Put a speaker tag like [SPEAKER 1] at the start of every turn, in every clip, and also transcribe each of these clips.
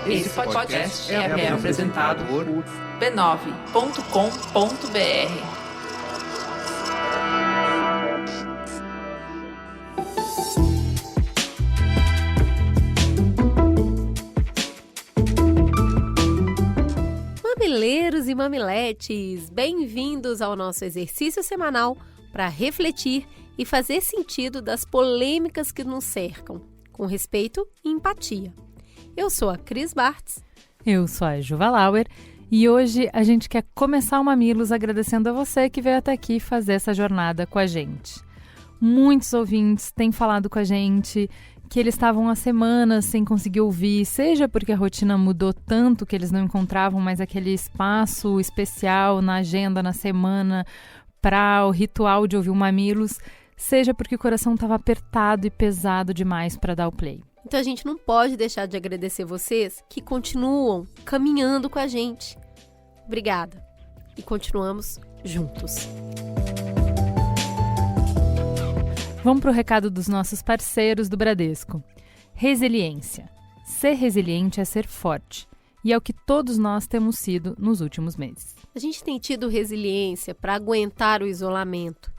[SPEAKER 1] Esse podcast é apresentado por b9.com.br.
[SPEAKER 2] Mamileiros e mamiletes, bem-vindos ao nosso exercício semanal para refletir e fazer sentido das polêmicas que nos cercam, com respeito e empatia. Eu sou a Cris Bartz.
[SPEAKER 3] Eu sou a Juva Lauer e hoje a gente quer começar o Mamilos agradecendo a você que veio até aqui fazer essa jornada com a gente. Muitos ouvintes têm falado com a gente que eles estavam há semanas sem conseguir ouvir, seja porque a rotina mudou tanto que eles não encontravam mais aquele espaço especial na agenda, na semana, para o ritual de ouvir o Mamilos, seja porque o coração estava apertado e pesado demais para dar o play.
[SPEAKER 2] Então a gente não pode deixar de agradecer vocês que continuam caminhando com a gente. Obrigada. E continuamos juntos.
[SPEAKER 3] Vamos para o recado dos nossos parceiros do Bradesco. Resiliência. Ser resiliente é ser forte. E é o que todos nós temos sido nos últimos meses.
[SPEAKER 2] A gente tem tido resiliência para aguentar o isolamento,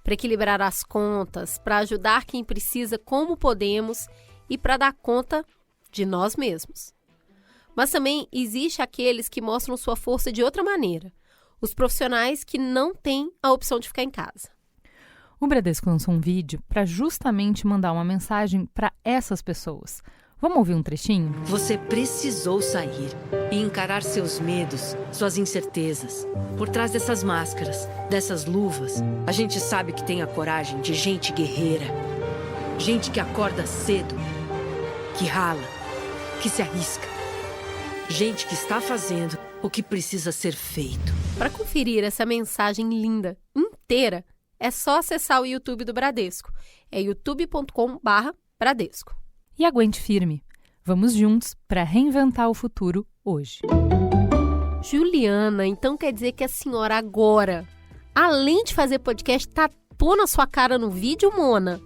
[SPEAKER 2] para equilibrar as contas, para ajudar quem precisa como podemos e para dar conta de nós mesmos. Mas também existe aqueles que mostram sua força de outra maneira. Os profissionais que não têm a opção de ficar em casa.
[SPEAKER 3] O Bradesco lançou um vídeo para justamente mandar uma mensagem para essas pessoas. Vamos ouvir um trechinho?
[SPEAKER 4] Você precisou sair e encarar seus medos, suas incertezas. Por trás dessas máscaras, dessas luvas, a gente sabe que tem a coragem de gente guerreira. Gente que acorda cedo, que rala, que se arrisca. Gente que está fazendo o que precisa ser feito.
[SPEAKER 2] Para conferir essa mensagem linda, inteira, é só acessar o YouTube do Bradesco. É youtube.com/Bradesco.
[SPEAKER 3] E aguente firme. Vamos juntos para reinventar o futuro hoje.
[SPEAKER 2] Juliana, então quer dizer que a senhora agora, além de fazer podcast, tapou na sua cara no vídeo, Mona?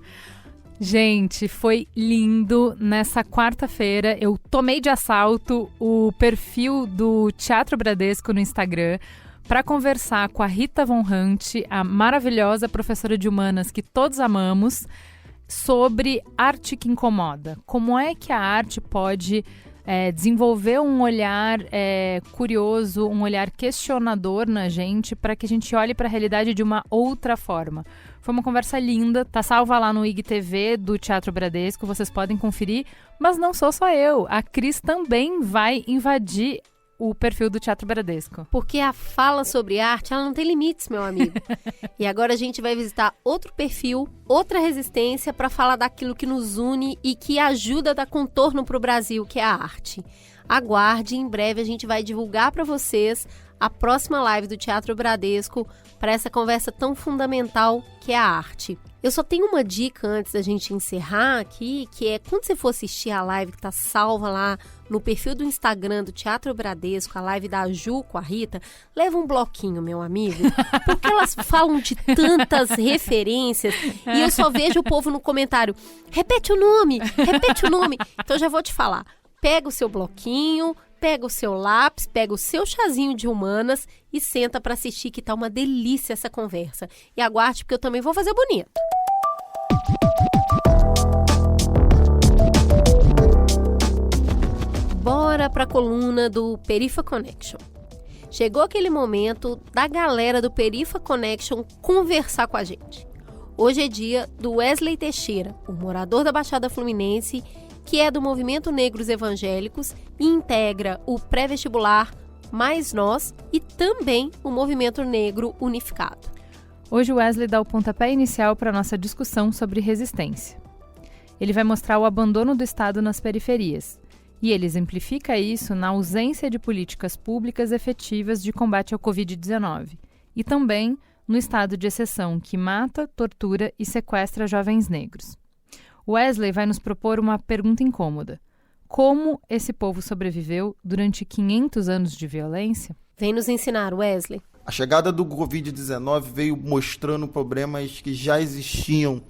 [SPEAKER 3] Gente, foi lindo. Nessa quarta-feira eu tomei de assalto o perfil do Teatro Bradesco no Instagram para conversar com a Rita Von Hunt, a maravilhosa professora de humanas que todos amamos, sobre arte que incomoda. Como é que a arte pode desenvolver um olhar curioso, um olhar questionador na gente, para que a gente olhe para a realidade de uma outra forma. Foi uma conversa linda, tá salva lá no IGTV do Teatro Bradesco, vocês podem conferir, mas não sou só eu, a Cris também vai invadir o perfil do Teatro Bradesco.
[SPEAKER 2] Porque a fala sobre arte, ela não tem limites, meu amigo. E agora a gente vai visitar outro perfil, outra resistência para falar daquilo que nos une e que ajuda a dar contorno para o Brasil, que é a arte. Aguarde, em breve a gente vai divulgar para vocês a próxima live do Teatro Bradesco para essa conversa tão fundamental que é a arte. Eu só tenho uma dica antes da gente encerrar aqui, que é quando você for assistir a live que está salva lá no perfil do Instagram do Teatro Bradesco, a live da Ju com a Rita, leva um bloquinho, meu amigo, porque elas falam de tantas referências e eu só vejo o povo no comentário, repete o nome. Então eu já vou te falar, pega o seu bloquinho, pega o seu lápis, pega o seu chazinho de humanas e senta para assistir, que tá uma delícia essa conversa. E aguarde, porque eu também vou fazer bonito. Bora para a coluna do Perifa Connection. Chegou aquele momento da galera do Perifa Connection conversar com a gente. Hoje é dia do Wesley Teixeira, o morador da Baixada Fluminense, que é do Movimento Negros Evangélicos e integra o pré-vestibular Mais Nós e também o Movimento Negro Unificado.
[SPEAKER 3] Hoje o Wesley dá o pontapé inicial para a nossa discussão sobre resistência. Ele vai mostrar o abandono do Estado nas periferias. E ele exemplifica isso na ausência de políticas públicas efetivas de combate ao Covid-19 e também no estado de exceção que mata, tortura e sequestra jovens negros. Wesley vai nos propor uma pergunta incômoda. Como esse povo sobreviveu durante 500 anos de violência?
[SPEAKER 2] Vem nos ensinar, Wesley.
[SPEAKER 5] A chegada do Covid-19 veio mostrando problemas que já existiam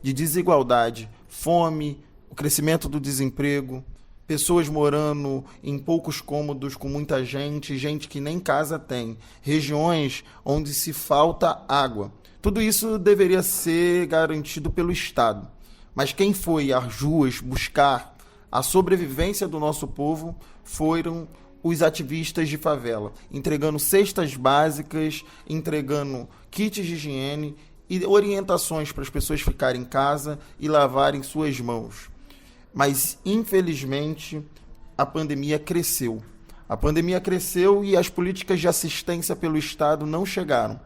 [SPEAKER 5] de desigualdade, fome, o crescimento do desemprego, pessoas morando em poucos cômodos com muita gente, gente que nem casa tem, regiões onde se falta água. Tudo isso deveria ser garantido pelo Estado. Mas quem foi às ruas buscar a sobrevivência do nosso povo foram os ativistas de favela, entregando cestas básicas, entregando kits de higiene e orientações para as pessoas ficarem em casa e lavarem suas mãos. Mas, infelizmente, a pandemia cresceu. A pandemia cresceu e as políticas de assistência pelo Estado não chegaram,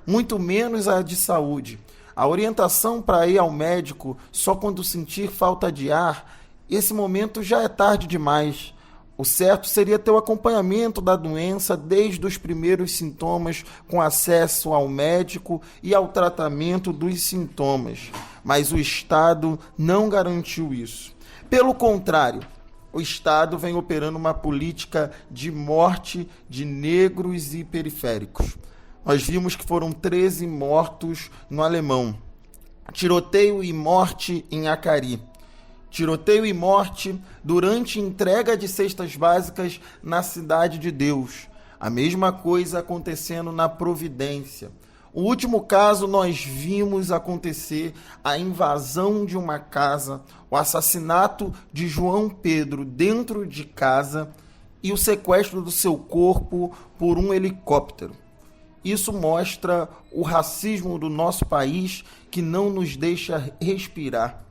[SPEAKER 5] muito menos a de saúde. A orientação para ir ao médico só quando sentir falta de ar, esse momento já é tarde demais. O certo seria ter o acompanhamento da doença desde os primeiros sintomas, com acesso ao médico e ao tratamento dos sintomas. Mas o Estado não garantiu isso. Pelo contrário, o Estado vem operando uma política de morte de negros e periféricos. Nós vimos que foram 13 mortos no Alemão. Tiroteio e morte em Acari. Tiroteio e morte durante entrega de cestas básicas na Cidade de Deus. A mesma coisa acontecendo na Providência. O último caso nós vimos acontecer a invasão de uma casa, o assassinato de João Pedro dentro de casa e o sequestro do seu corpo por um helicóptero. Isso mostra o racismo do nosso país que não nos deixa respirar.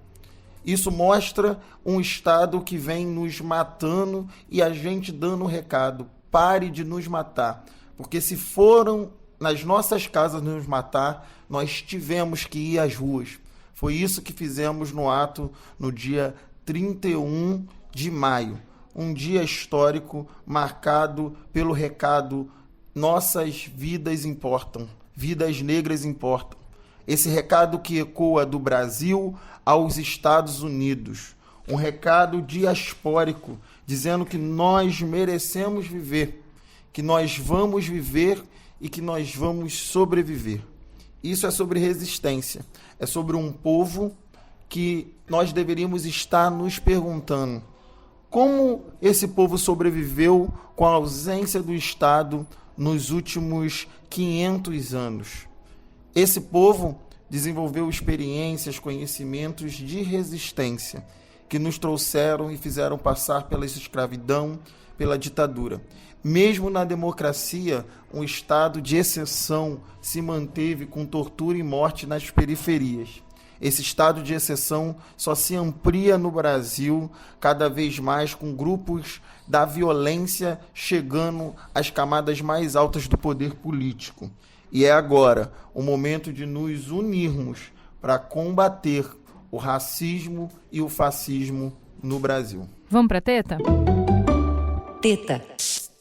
[SPEAKER 5] Isso mostra um Estado que vem nos matando e a gente dando um recado: pare de nos matar. Porque se foram nas nossas casas nos matar, nós tivemos que ir às ruas. Foi isso que fizemos no ato no dia 31 de maio. Um dia histórico marcado pelo recado: nossas vidas importam, vidas negras importam. Esse recado que ecoa do Brasil aos Estados Unidos. Um recado diaspórico, dizendo que nós merecemos viver, que nós vamos viver e que nós vamos sobreviver. Isso é sobre resistência. É sobre um povo que nós deveríamos estar nos perguntando: como esse povo sobreviveu com a ausência do Estado nos últimos 500 anos? Esse povo desenvolveu experiências, conhecimentos de resistência que nos trouxeram e fizeram passar pela escravidão, pela ditadura. Mesmo na democracia, um estado de exceção se manteve com tortura e morte nas periferias. Esse estado de exceção só se amplia no Brasil, cada vez mais com grupos da violência chegando às camadas mais altas do poder político. E é agora o momento de nos unirmos para combater o racismo e o fascismo no Brasil.
[SPEAKER 3] Vamos pra teta?
[SPEAKER 4] Teta.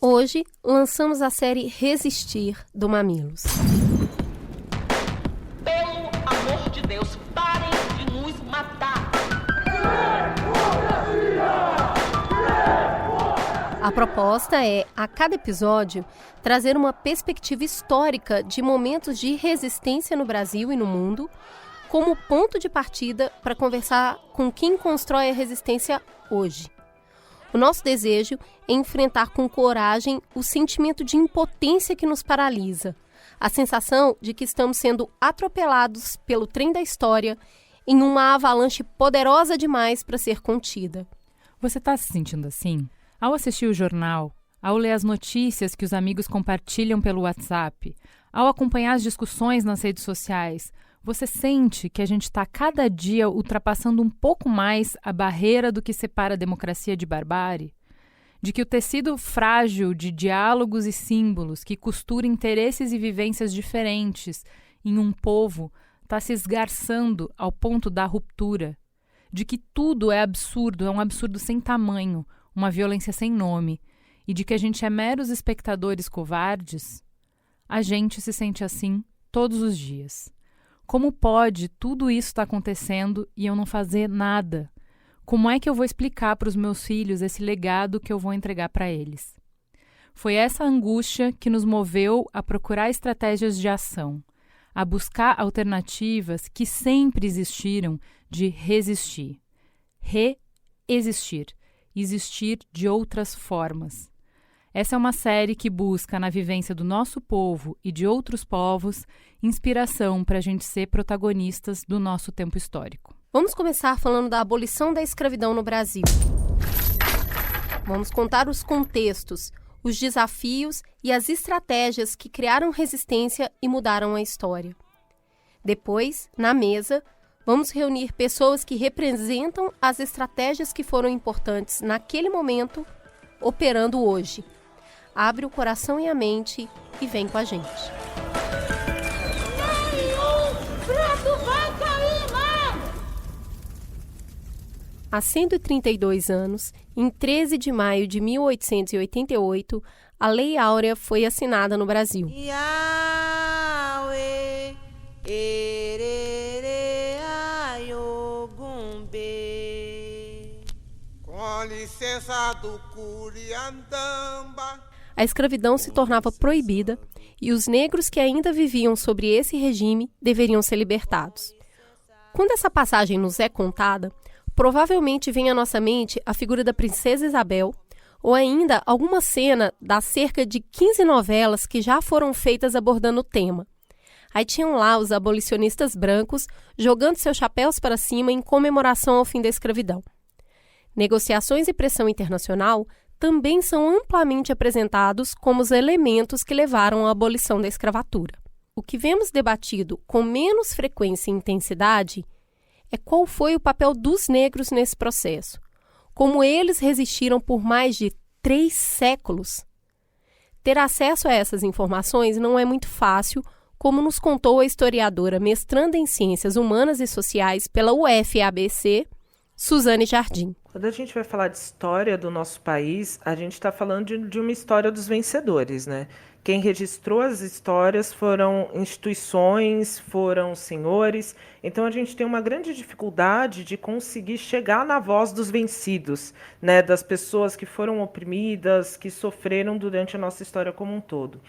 [SPEAKER 2] Hoje, lançamos a série Resistir, do Mamilos.
[SPEAKER 6] Pelo amor de Deus, parem de nos matar!
[SPEAKER 2] A proposta é, a cada episódio, trazer uma perspectiva histórica de momentos de resistência no Brasil e no mundo, como ponto de partida para conversar com quem constrói a resistência hoje. O nosso desejo é enfrentar com coragem o sentimento de impotência que nos paralisa, a sensação de que estamos sendo atropelados pelo trem da história em uma avalanche poderosa demais para ser contida.
[SPEAKER 3] Você está se sentindo assim? Ao assistir o jornal, ao ler as notícias que os amigos compartilham pelo WhatsApp, ao acompanhar as discussões nas redes sociais, você sente que a gente está cada dia ultrapassando um pouco mais a barreira do que separa a democracia de barbárie? De que o tecido frágil de diálogos e símbolos que costura interesses e vivências diferentes em um povo está se esgarçando ao ponto da ruptura? De que tudo é absurdo, é um absurdo sem tamanho, uma violência sem nome, e de que a gente é meros espectadores covardes? A gente se sente assim todos os dias. Como pode tudo isso estar acontecendo e eu não fazer nada? Como é que eu vou explicar para os meus filhos esse legado que eu vou entregar para eles? Foi essa angústia que nos moveu a procurar estratégias de ação, a buscar alternativas que sempre existiram de resistir. Reexistir. e existir de outras formas. Essa é uma série que busca, na vivência do nosso povo e de outros povos, inspiração para a gente ser protagonistas do nosso tempo histórico.
[SPEAKER 2] Vamos começar falando da abolição da escravidão no Brasil. Vamos contar os contextos, os desafios e as estratégias que criaram resistência e mudaram a história. Depois, na mesa, vamos reunir pessoas que representam as estratégias que foram importantes naquele momento, operando hoje. Abre o coração e a mente e vem com a gente. Há 132 anos, em 13 de maio de 1888, a Lei Áurea foi assinada no Brasil.
[SPEAKER 7] Com licença do Curiandamba.
[SPEAKER 2] A escravidão se tornava proibida e os negros que ainda viviam sobre esse regime deveriam ser libertados. Quando essa passagem nos é contada, provavelmente vem à nossa mente a figura da Princesa Isabel ou ainda alguma cena das cerca de 15 novelas que já foram feitas abordando o tema. Aí tinham lá os abolicionistas brancos jogando seus chapéus para cima em comemoração ao fim da escravidão. Negociações e pressão internacional também são amplamente apresentados como os elementos que levaram à abolição da escravatura. O que vemos debatido com menos frequência e intensidade é qual foi o papel dos negros nesse processo, como eles resistiram por mais de 3 séculos. Ter acesso a essas informações não é muito fácil, como nos contou a historiadora mestranda em Ciências Humanas e Sociais pela UFABC, Suzane Jardim.
[SPEAKER 8] Quando a gente vai falar de história do nosso país, a gente está falando de uma história dos vencedores, né? Quem registrou as histórias foram instituições, foram senhores. Então a gente tem uma grande dificuldade de conseguir chegar na voz dos vencidos, né? Das pessoas que foram oprimidas, que sofreram durante a nossa história como um todo.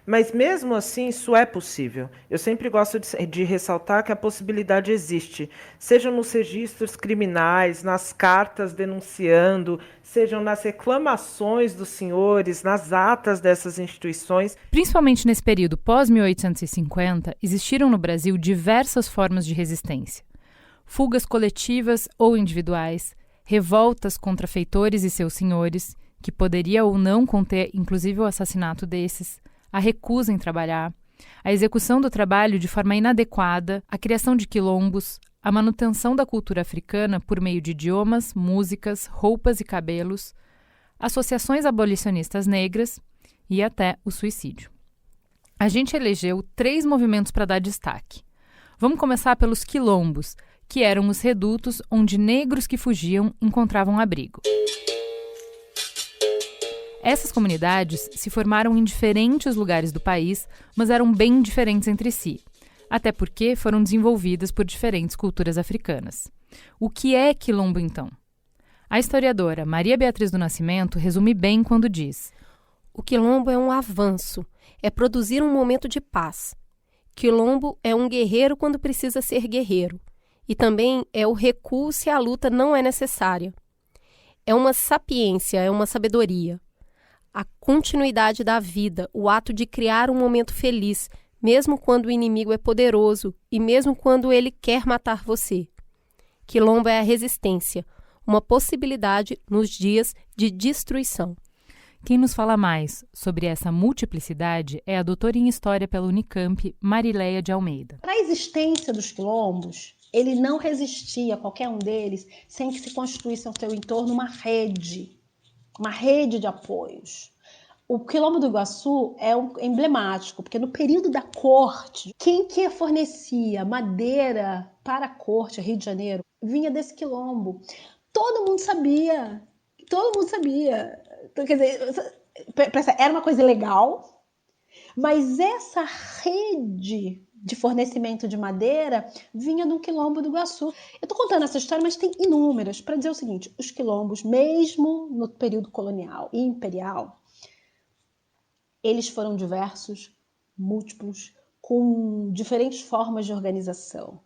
[SPEAKER 8] Mas mesmo assim, isso é possível. Eu sempre gosto de ressaltar que a possibilidade existe, sejam nos registros criminais, nas cartas denunciando, sejam nas reclamações dos senhores, nas atas dessas instituições.
[SPEAKER 3] Principalmente nesse período pós-1850, existiram no Brasil diversas formas de resistência. Fugas coletivas ou individuais, revoltas contra feitores e seus senhores, que poderia ou não conter inclusive o assassinato desses, a recusa em trabalhar, a execução do trabalho de forma inadequada, a criação de quilombos, a manutenção da cultura africana por meio de idiomas, músicas, roupas e cabelos, associações abolicionistas negras e até o suicídio. A gente elegeu 3 movimentos para dar destaque. Vamos começar pelos quilombos, que eram os redutos onde negros que fugiam encontravam abrigo. Essas comunidades se formaram em diferentes lugares do país, mas eram bem diferentes entre si, até porque foram desenvolvidas por diferentes culturas africanas. O que é quilombo, então? A historiadora Maria Beatriz do Nascimento resume bem quando diz:
[SPEAKER 2] o quilombo é um avanço, é produzir um momento de paz. Quilombo é um guerreiro quando precisa ser guerreiro, e também é o recuo se a luta não é necessária. É uma sapiência, é uma sabedoria. A continuidade da vida, o ato de criar um momento feliz, mesmo quando o inimigo é poderoso e mesmo quando ele quer matar você. Quilombo é a resistência, uma possibilidade nos dias de destruição.
[SPEAKER 3] Quem nos fala mais sobre essa multiplicidade é a doutora em História pela Unicamp, Marileia de Almeida.
[SPEAKER 9] Para a existência dos quilombos, ele não resistia, qualquer um deles, sem que se constituísse ao seu entorno uma rede de apoios. O Quilombo do Iguaçu é emblemático, porque no período da corte, quem que fornecia madeira para a corte, Rio de Janeiro, vinha desse quilombo. Todo mundo sabia. Então, quer dizer, era uma coisa legal, mas essa rede de fornecimento de madeira vinha do Quilombo do Iguaçu. Eu estou contando essa história, mas tem inúmeras, para dizer o seguinte: os quilombos, mesmo no período colonial e imperial, eles foram diversos, múltiplos, com diferentes formas de organização.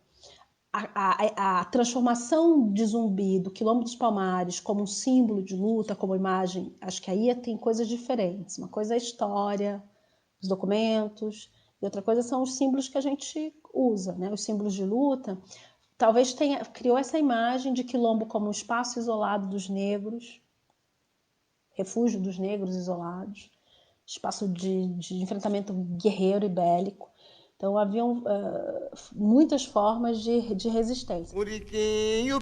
[SPEAKER 9] a transformação de Zumbi, do Quilombo dos Palmares, como um símbolo de luta, como imagem, acho que aí tem coisas diferentes. Uma coisa é a história, os documentos, e outra coisa são os símbolos que a gente usa, né? Os símbolos de luta. Talvez criou essa imagem de Quilombo como um espaço isolado dos negros, refúgio dos negros isolados, espaço de enfrentamento guerreiro e bélico. Então, haviam muitas formas de resistência.
[SPEAKER 7] Muriquinho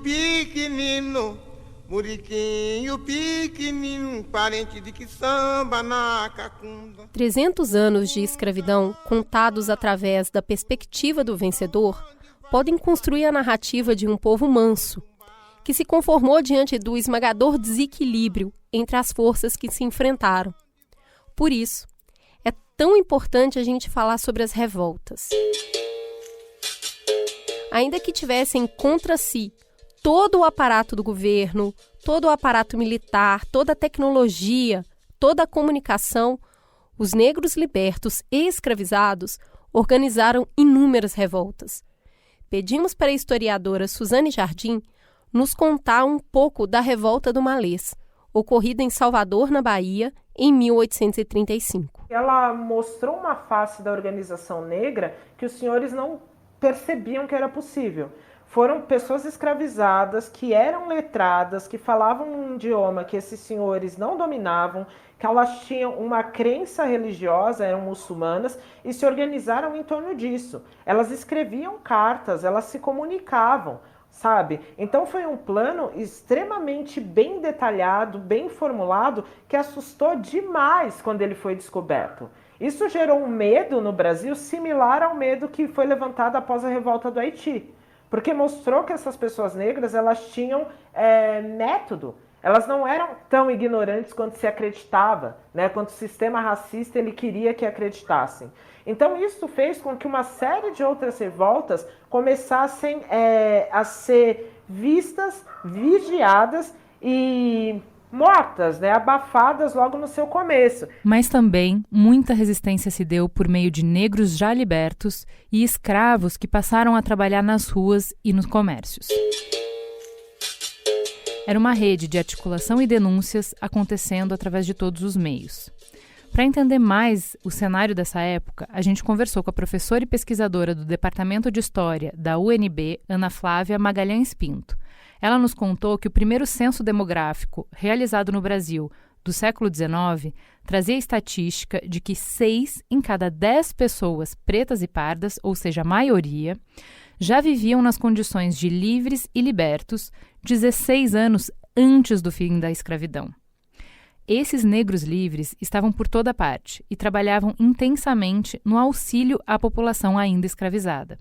[SPEAKER 7] pequenino, parente de que samba na cacunda.
[SPEAKER 2] 300 anos de escravidão, contados através da perspectiva do vencedor, podem construir a narrativa de um povo manso, que se conformou diante do esmagador desequilíbrio entre as forças que se enfrentaram. Por isso, é tão importante a gente falar sobre as revoltas. Ainda que tivessem contra si todo o aparato do governo, todo o aparato militar, toda a tecnologia, toda a comunicação, os negros libertos e escravizados organizaram inúmeras revoltas. Pedimos para a historiadora Suzane Jardim nos contar um pouco da Revolta do Malês, ocorrida em Salvador, na Bahia, em 1835.
[SPEAKER 8] Ela mostrou uma face da organização negra que os senhores não percebiam que era possível. Foram pessoas escravizadas, que eram letradas, que falavam um idioma que esses senhores não dominavam, que elas tinham uma crença religiosa, eram muçulmanas, e se organizaram em torno disso. Elas escreviam cartas, elas se comunicavam, sabe? Então foi um plano extremamente bem detalhado, bem formulado, que assustou demais quando ele foi descoberto. Isso gerou um medo no Brasil similar ao medo que foi levantado após a revolta do Haiti. Porque mostrou que essas pessoas negras, elas tinham método. Elas não eram tão ignorantes quanto se acreditava, né? Quanto o sistema racista ele queria que acreditassem. Então isso fez com que uma série de outras revoltas começassem a ser vistas, vigiadas e mortas, né, abafadas logo no seu começo.
[SPEAKER 3] Mas também muita resistência se deu por meio de negros já libertos e escravos que passaram a trabalhar nas ruas e nos comércios. Era uma rede de articulação e denúncias acontecendo através de todos os meios. Para entender mais o cenário dessa época, a gente conversou com a professora e pesquisadora do Departamento de História da UNB, Ana Flávia Magalhães Pinto. Ela nos contou que o primeiro censo demográfico realizado no Brasil do século XIX trazia a estatística de que 6 em cada 10 pessoas pretas e pardas, ou seja, a maioria, já viviam nas condições de livres e libertos 16 anos antes do fim da escravidão. Esses negros livres estavam por toda parte e trabalhavam intensamente no auxílio à população ainda escravizada.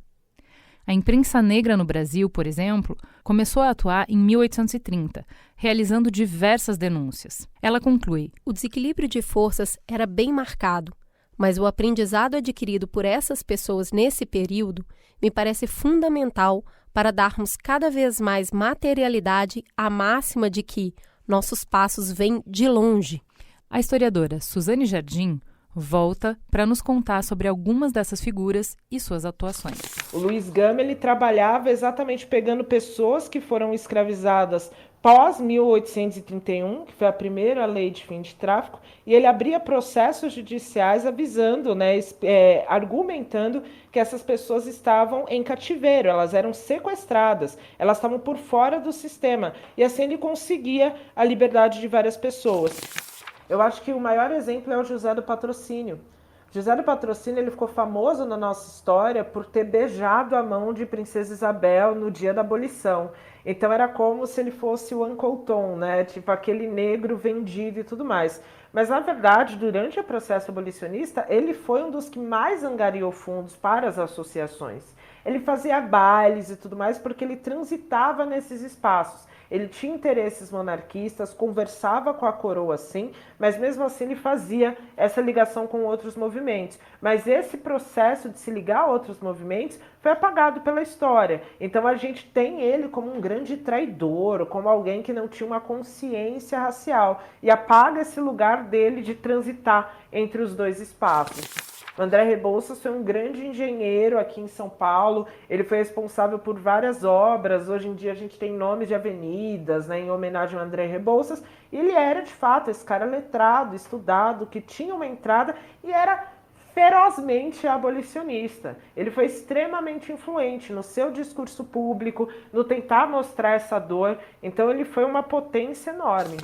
[SPEAKER 3] A imprensa negra no Brasil, por exemplo, começou a atuar em 1830, realizando diversas denúncias. Ela conclui:
[SPEAKER 2] o desequilíbrio de forças era bem marcado, mas o aprendizado adquirido por essas pessoas nesse período me parece fundamental para darmos cada vez mais materialidade à máxima de que nossos passos vêm de longe.
[SPEAKER 3] A historiadora Suzane Jardim volta para nos contar sobre algumas dessas figuras e suas atuações.
[SPEAKER 8] O Luiz Gama ele trabalhava exatamente pegando pessoas que foram escravizadas pós 1831, que foi a primeira lei de fim de tráfico, e ele abria processos judiciais avisando, né, argumentando que essas pessoas estavam em cativeiro, elas eram sequestradas, elas estavam por fora do sistema, e assim ele conseguia a liberdade de várias pessoas. Eu acho que o maior exemplo é o José do Patrocínio. José do Patrocínio ele ficou famoso na nossa história por ter beijado a mão de Princesa Isabel no dia da abolição. Então era como se ele fosse o Uncle Tom, né? Tipo aquele negro vendido e tudo mais. Mas na verdade, durante o processo abolicionista, ele foi um dos que mais angariou fundos para as associações. Ele fazia bailes e tudo mais porque ele transitava nesses espaços. Ele tinha interesses monarquistas, conversava com a coroa sim, mas mesmo assim ele fazia essa ligação com outros movimentos. Mas esse processo de se ligar a outros movimentos foi apagado pela história. Então a gente tem ele como um grande traidor, como alguém que não tinha uma consciência racial. E apaga esse lugar dele de transitar entre os dois espaços. O André Rebouças foi um grande engenheiro aqui em São Paulo, ele foi responsável por várias obras, hoje em dia a gente tem nomes de avenidas, né, em homenagem ao André Rebouças, e ele era de fato esse cara letrado, estudado, que tinha uma entrada e era ferozmente abolicionista. Ele foi extremamente influente no seu discurso público, no tentar mostrar essa dor, então ele foi uma potência enorme.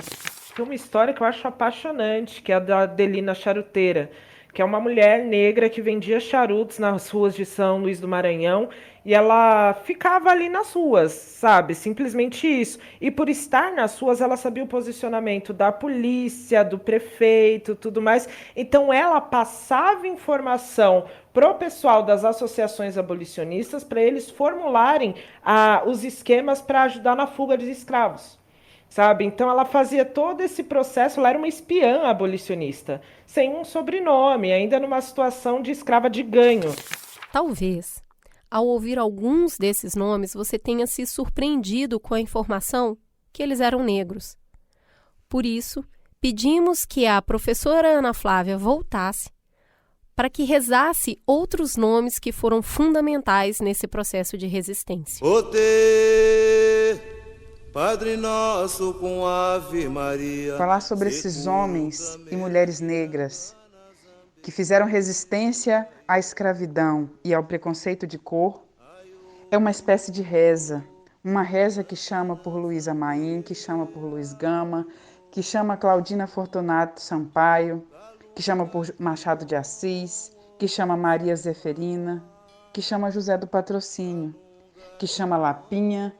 [SPEAKER 8] Tem uma história que eu acho apaixonante, que é a da Adelina Charuteira, que é uma mulher negra que vendia charutos nas ruas de São Luís do Maranhão, e ela ficava ali nas ruas, sabe? Simplesmente isso. E por estar nas ruas, ela sabia o posicionamento da polícia, do prefeito, tudo mais. Então ela passava informação pro pessoal das associações abolicionistas para eles formularem os esquemas para ajudar na fuga de escravos. Sabe? Então ela fazia todo esse processo, ela era uma espiã abolicionista, sem um sobrenome, ainda numa situação de escrava de ganho.
[SPEAKER 2] Talvez, ao ouvir alguns desses nomes, você tenha se surpreendido com a informação que eles eram negros. Por isso, pedimos que a professora Ana Flávia voltasse para que rezasse outros nomes que foram fundamentais nesse processo de resistência.
[SPEAKER 10] Padre Nosso com Ave Maria.
[SPEAKER 11] Falar sobre esses homens e mulheres negras que fizeram resistência à escravidão e ao preconceito de cor é uma espécie de reza. Uma reza que chama por Luísa Maim, que chama por Luiz Gama, que chama Claudina Fortunato Sampaio, que chama por Machado de Assis, que chama Maria Zeferina, que chama José do Patrocínio, que chama Lapinha,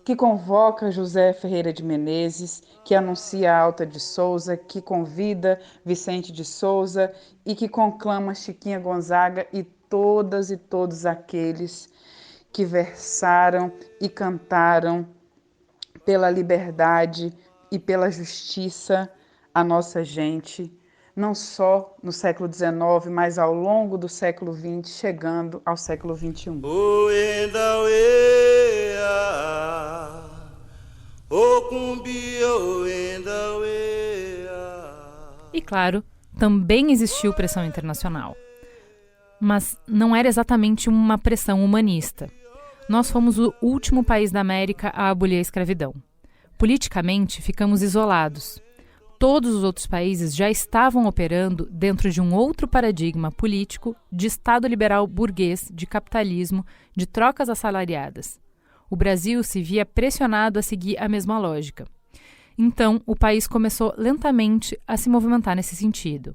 [SPEAKER 11] que convoca José Ferreira de Menezes, que anuncia Alta de Souza, que convida Vicente de Souza e que conclama Chiquinha Gonzaga e todos aqueles que versaram e cantaram pela liberdade e pela justiça a nossa gente, não só no século XIX, mas ao longo do século XX, chegando ao século XXI.
[SPEAKER 3] E claro, também existiu pressão internacional. Mas não era exatamente uma pressão humanista. Nós fomos o último país da América a abolir a escravidão. Politicamente, ficamos isolados. Todos os outros países já estavam operando dentro de um outro paradigma político de Estado liberal burguês, de capitalismo, de trocas assalariadas. O Brasil se via pressionado a seguir a mesma lógica. Então, o país começou lentamente a se movimentar nesse sentido.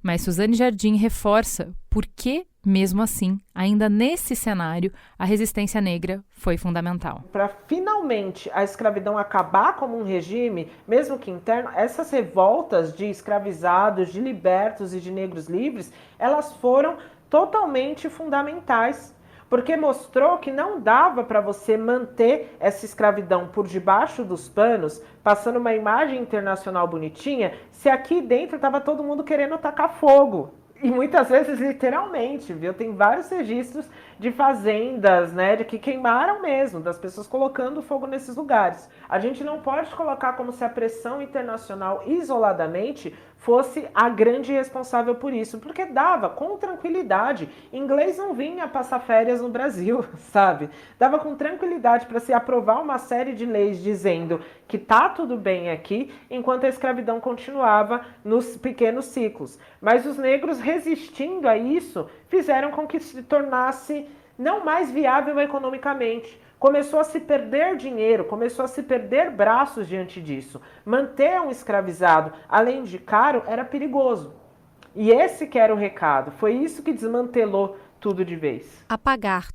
[SPEAKER 3] Mas Suzane Jardim reforça por que, mesmo assim, ainda nesse cenário, a resistência negra foi fundamental.
[SPEAKER 8] Para finalmente a escravidão acabar como um regime, mesmo que interno, essas revoltas de escravizados, de libertos e de negros livres, elas foram totalmente fundamentais. Porque mostrou que não dava para você manter essa escravidão por debaixo dos panos, passando uma imagem internacional bonitinha, se aqui dentro estava todo mundo querendo tacar fogo. E muitas vezes literalmente, viu? Tem vários registros de fazendas, né, de que queimaram mesmo, das pessoas colocando fogo nesses lugares. A gente não pode colocar como se a pressão internacional isoladamente fosse a grande responsável por isso, porque dava com tranquilidade. Inglês não vinha passar férias no Brasil, sabe? Dava com tranquilidade para se aprovar uma série de leis dizendo que tá tudo bem aqui, enquanto a escravidão continuava nos pequenos ciclos. Mas os negros, resistindo a isso, fizeram com que se tornasse não mais viável economicamente. Começou a se perder dinheiro, começou a se perder braços diante disso. Manter um escravizado, além de caro, era perigoso. E esse que era o recado. Foi isso que desmantelou tudo de vez.
[SPEAKER 2] Apagar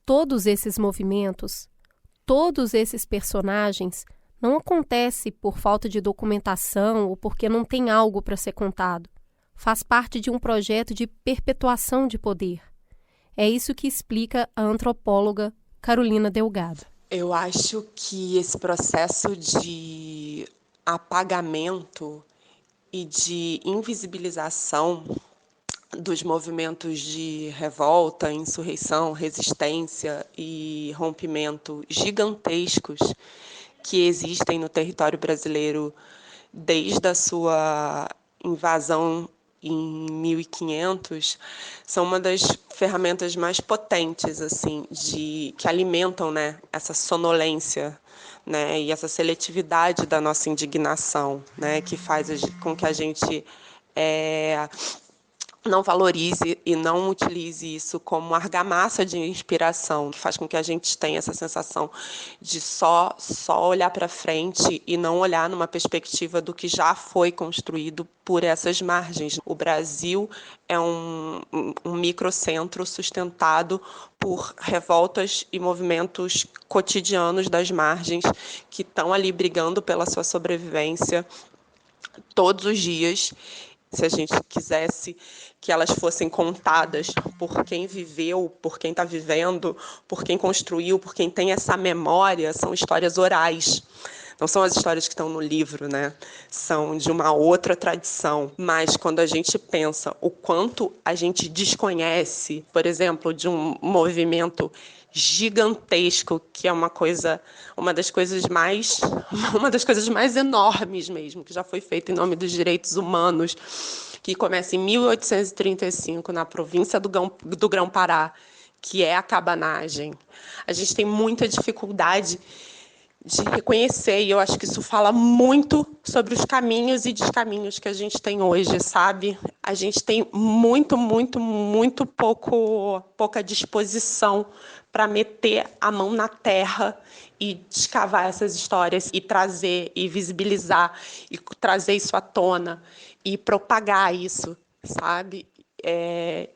[SPEAKER 2] todos esses movimentos, todos esses personagens, não acontece por falta de documentação ou porque não tem algo para ser contado. Faz parte de um projeto de perpetuação de poder. É isso que explica a antropóloga Carolina Delgado.
[SPEAKER 12] Eu acho que esse processo de apagamento e de invisibilização dos movimentos de revolta, insurreição, resistência e rompimento gigantescos que existem no território brasileiro desde a sua invasão em 1500 são uma das ferramentas mais potentes assim que alimentam, né, essa sonolência, né, e essa seletividade da nossa indignação, né, que faz com que a gente não valorize e não utilize isso como argamassa de inspiração, que faz com que a gente tenha essa sensação de só olhar para frente e não olhar numa perspectiva do que já foi construído por essas margens. O Brasil é um microcentro sustentado por revoltas e movimentos cotidianos das margens que estão ali brigando pela sua sobrevivência todos os dias. Se a gente quisesse que elas fossem contadas por quem viveu, por quem está vivendo, por quem construiu, por quem tem essa memória, são histórias orais. Não são as histórias que estão no livro, né? São de uma outra tradição. Mas quando a gente pensa o quanto a gente desconhece, por exemplo, de um movimento gigantesco, que é uma das coisas mais enormes mesmo, que já foi feita em nome dos direitos humanos, que começa em 1835 na província do Grão-Pará, que é a cabanagem. A gente tem muita dificuldade de reconhecer, e eu acho que isso fala muito sobre os caminhos e descaminhos que a gente tem hoje, sabe? A gente tem muito pouca disposição para meter a mão na terra e descavar essas histórias e trazer e visibilizar e trazer isso à tona e propagar isso, sabe?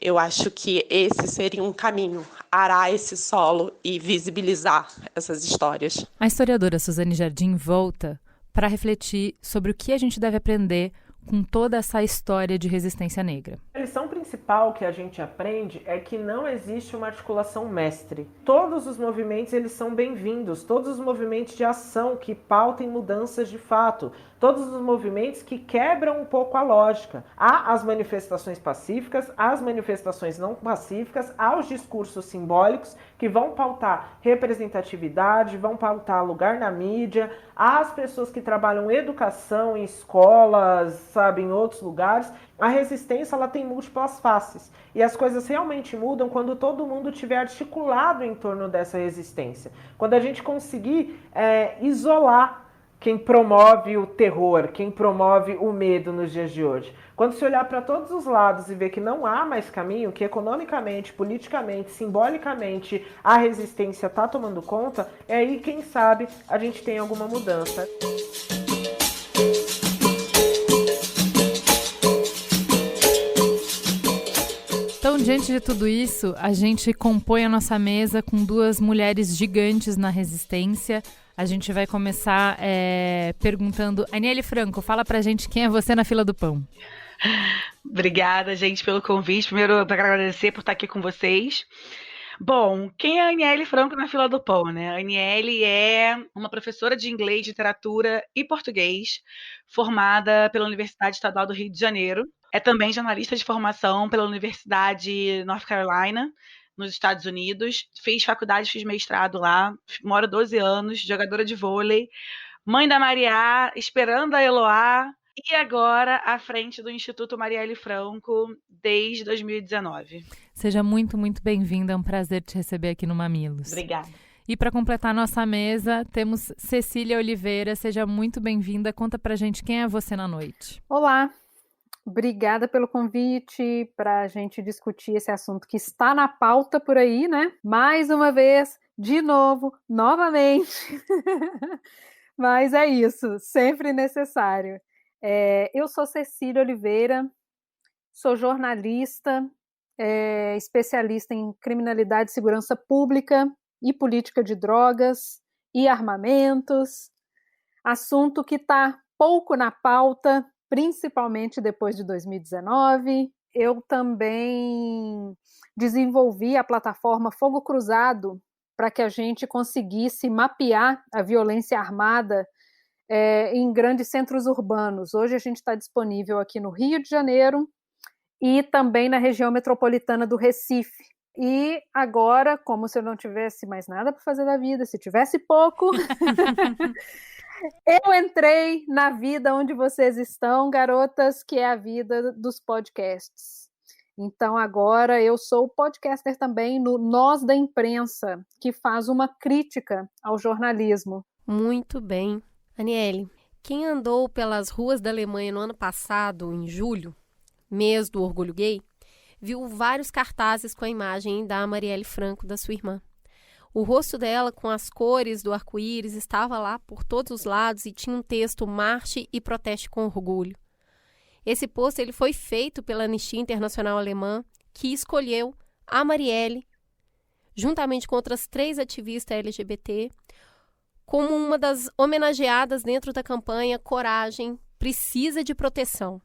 [SPEAKER 12] Eu acho que esse seria um caminho, arar esse solo e visibilizar essas histórias.
[SPEAKER 3] A historiadora Suzane Jardim volta para refletir sobre o que a gente deve aprender com toda essa história de resistência negra.
[SPEAKER 8] A lição principal que a gente aprende é que não existe uma articulação mestre. Todos os movimentos eles são bem-vindos, todos os movimentos de ação que pautem mudanças de fato, todos os movimentos que quebram um pouco a lógica. Há as manifestações pacíficas, as manifestações não pacíficas, há os discursos simbólicos que vão pautar representatividade, vão pautar lugar na mídia, há as pessoas que trabalham educação em escolas, sabe, em outros lugares. A resistência ela tem múltiplas faces e as coisas realmente mudam quando todo mundo estiver articulado em torno dessa resistência. Quando a gente conseguir isolar quem promove o terror, quem promove o medo nos dias de hoje. Quando se olhar para todos os lados e ver que não há mais caminho, que economicamente, politicamente, simbolicamente a resistência está tomando conta, é aí, quem sabe, a gente tem alguma mudança.
[SPEAKER 3] Então, diante de tudo isso, a gente compõe a nossa mesa com duas mulheres gigantes na resistência. A gente vai começar perguntando... Aniele Franco, fala pra gente quem é você na fila do pão.
[SPEAKER 13] Obrigada, gente, pelo convite. Primeiro, eu quero agradecer por estar aqui com vocês. Bom, quem é a Aniele Franco na fila do pão, né? A Aniele é uma professora de inglês, literatura e português, formada pela Universidade Estadual do Rio de Janeiro. É também jornalista de formação pela Universidade North Carolina, nos Estados Unidos. Fiz faculdade, fiz mestrado lá, moro 12 anos, jogadora de vôlei, mãe da Mariá, esperando a Eloá, e agora à frente do Instituto Marielle Franco desde 2019.
[SPEAKER 3] Seja muito, muito bem-vinda, é um prazer te receber aqui no Mamilos.
[SPEAKER 13] Obrigada.
[SPEAKER 3] E para completar a nossa mesa, temos Cecília Oliveira, seja muito bem-vinda, conta pra gente quem é você na noite.
[SPEAKER 14] Olá, obrigada pelo convite para a gente discutir esse assunto que está na pauta por aí, né? Mais uma vez, de novo, novamente. Mas é isso, sempre necessário. Eu sou Cecília Oliveira, sou jornalista, especialista em criminalidade e segurança pública e política de drogas e armamentos, assunto que está pouco na pauta, principalmente depois de 2019. Eu também desenvolvi a plataforma Fogo Cruzado para que a gente conseguisse mapear a violência armada em grandes centros urbanos. Hoje a gente está disponível aqui no Rio de Janeiro e também na região metropolitana do Recife. E agora, como se eu não tivesse mais nada para fazer da vida, se tivesse pouco, Eu entrei na vida onde vocês estão, garotas, que é a vida dos podcasts. Então, agora eu sou podcaster também no Nós da Imprensa, que faz uma crítica ao jornalismo.
[SPEAKER 2] Muito bem. Aniele, quem andou pelas ruas da Alemanha no ano passado, em julho, mês do orgulho gay, viu vários cartazes com a imagem da Marielle Franco, da sua irmã. O rosto dela, com as cores do arco-íris, estava lá por todos os lados e tinha um texto Marche e Proteste com Orgulho. Esse post ele foi feito pela Anistia Internacional Alemã, que escolheu a Marielle, juntamente com outras 3 ativistas LGBT, como uma das homenageadas dentro da campanha Coragem Precisa de Proteção.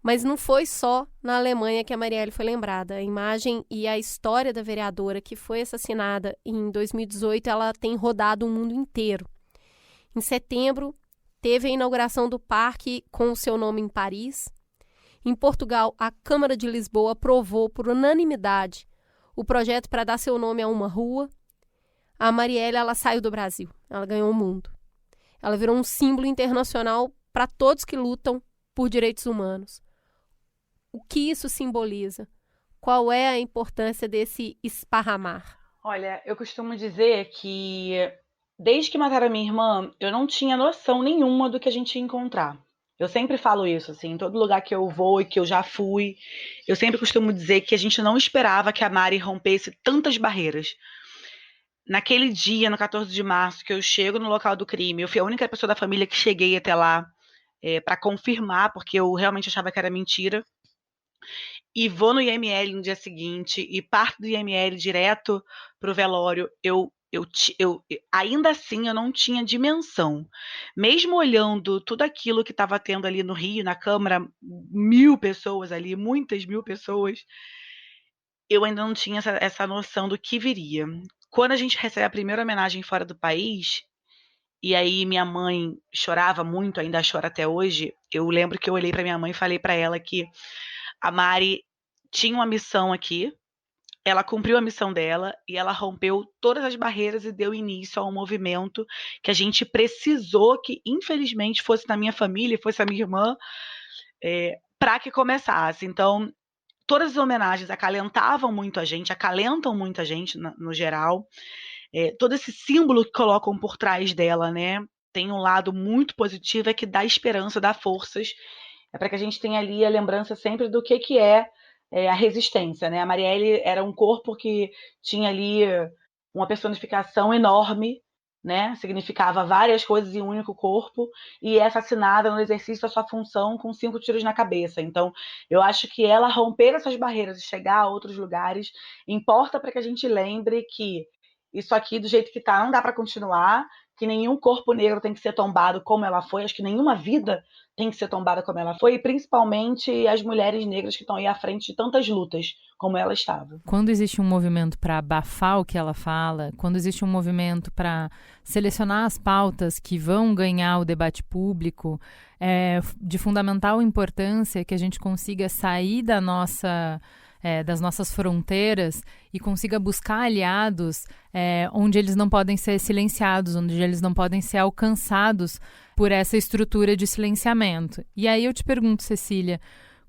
[SPEAKER 2] Mas não foi só na Alemanha que a Marielle foi lembrada. A imagem e a história da vereadora que foi assassinada em 2018, ela tem rodado o mundo inteiro. Em setembro, teve a inauguração do parque com o seu nome em Paris. Em Portugal, a Câmara de Lisboa aprovou por unanimidade o projeto para dar seu nome a uma rua. A Marielle, ela saiu do Brasil, ela ganhou o mundo. Ela virou um símbolo internacional para todos que lutam por direitos humanos. O que isso simboliza? Qual é a importância desse esparramar?
[SPEAKER 13] Olha, eu costumo dizer que desde que mataram a minha irmã, eu não tinha noção nenhuma do que a gente ia encontrar. Eu sempre falo isso, assim, em todo lugar que eu vou e que eu já fui, eu sempre costumo dizer que a gente não esperava que a Mari rompesse tantas barreiras. Naquele dia, no 14 de março, que eu chego no local do crime, eu fui a única pessoa da família que cheguei até lá para confirmar, porque eu realmente achava que era mentira. E vou no IML no dia seguinte e parto do IML direto para o velório. Ainda assim, eu não tinha dimensão. Mesmo olhando tudo aquilo que estava tendo ali no Rio, na Câmara, 1.000 pessoas ali, muitas 1.000 pessoas, eu ainda não tinha essa noção do que viria. Quando a gente recebe a primeira homenagem fora do país, e aí minha mãe chorava muito, ainda chora até hoje, eu lembro que eu olhei para minha mãe e falei para ela que a Mari tinha uma missão aqui, ela cumpriu a missão dela e ela rompeu todas as barreiras e deu início a um movimento que a gente precisou que, infelizmente, fosse na minha família, fosse a minha irmã, para que começasse. Então, todas as homenagens acalentam muito a gente no geral. Todo esse símbolo que colocam por trás dela, né? Tem um lado muito positivo, é que dá esperança, dá forças. É para que a gente tenha ali a lembrança sempre do que é a resistência, né? A Marielle era um corpo que tinha ali uma personificação enorme, né? Significava várias coisas em um único corpo e é assassinada no exercício da sua função com 5 tiros na cabeça. Então, eu acho que ela romper essas barreiras e chegar a outros lugares importa para que a gente lembre que isso aqui, do jeito que tá, não dá para continuar, que nenhum corpo negro tem que ser tombado como ela foi, acho que nenhuma vida tem que ser tombada como ela foi, e principalmente as mulheres negras que estão aí à frente de tantas lutas como ela estava.
[SPEAKER 3] Quando existe um movimento para abafar o que ela fala, quando existe um movimento para selecionar as pautas que vão ganhar o debate público, é de fundamental importância que a gente consiga sair das nossas fronteiras e consiga buscar aliados onde eles não podem ser silenciados, onde eles não podem ser alcançados por essa estrutura de silenciamento. E aí eu te pergunto, Cecília,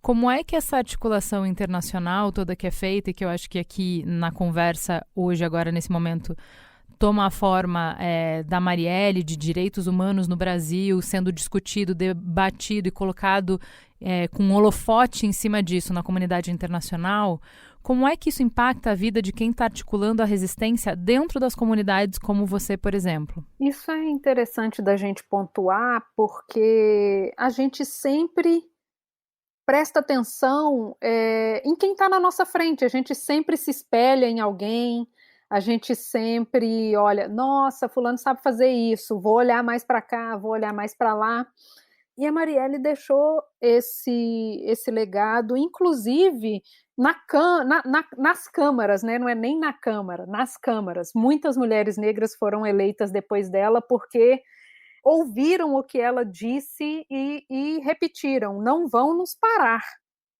[SPEAKER 3] como é que essa articulação internacional toda que é feita, e que eu acho que aqui na conversa hoje, agora nesse momento, toma a forma da Marielle, de direitos humanos no Brasil, sendo discutido, debatido e colocado com um holofote em cima disso na comunidade internacional, como é que isso impacta a vida de quem está articulando a resistência dentro das comunidades como você, por exemplo?
[SPEAKER 14] Isso é interessante da gente pontuar, porque a gente sempre presta atenção em quem está na nossa frente, a gente sempre se espelha em alguém, a gente sempre olha, nossa, fulano sabe fazer isso, vou olhar mais para cá, vou olhar mais para lá. E a Marielle deixou esse legado, inclusive nas câmaras, né? Não é nem na Câmara, nas câmaras. Muitas mulheres negras foram eleitas depois dela porque ouviram o que ela disse e repetiram, não vão nos parar,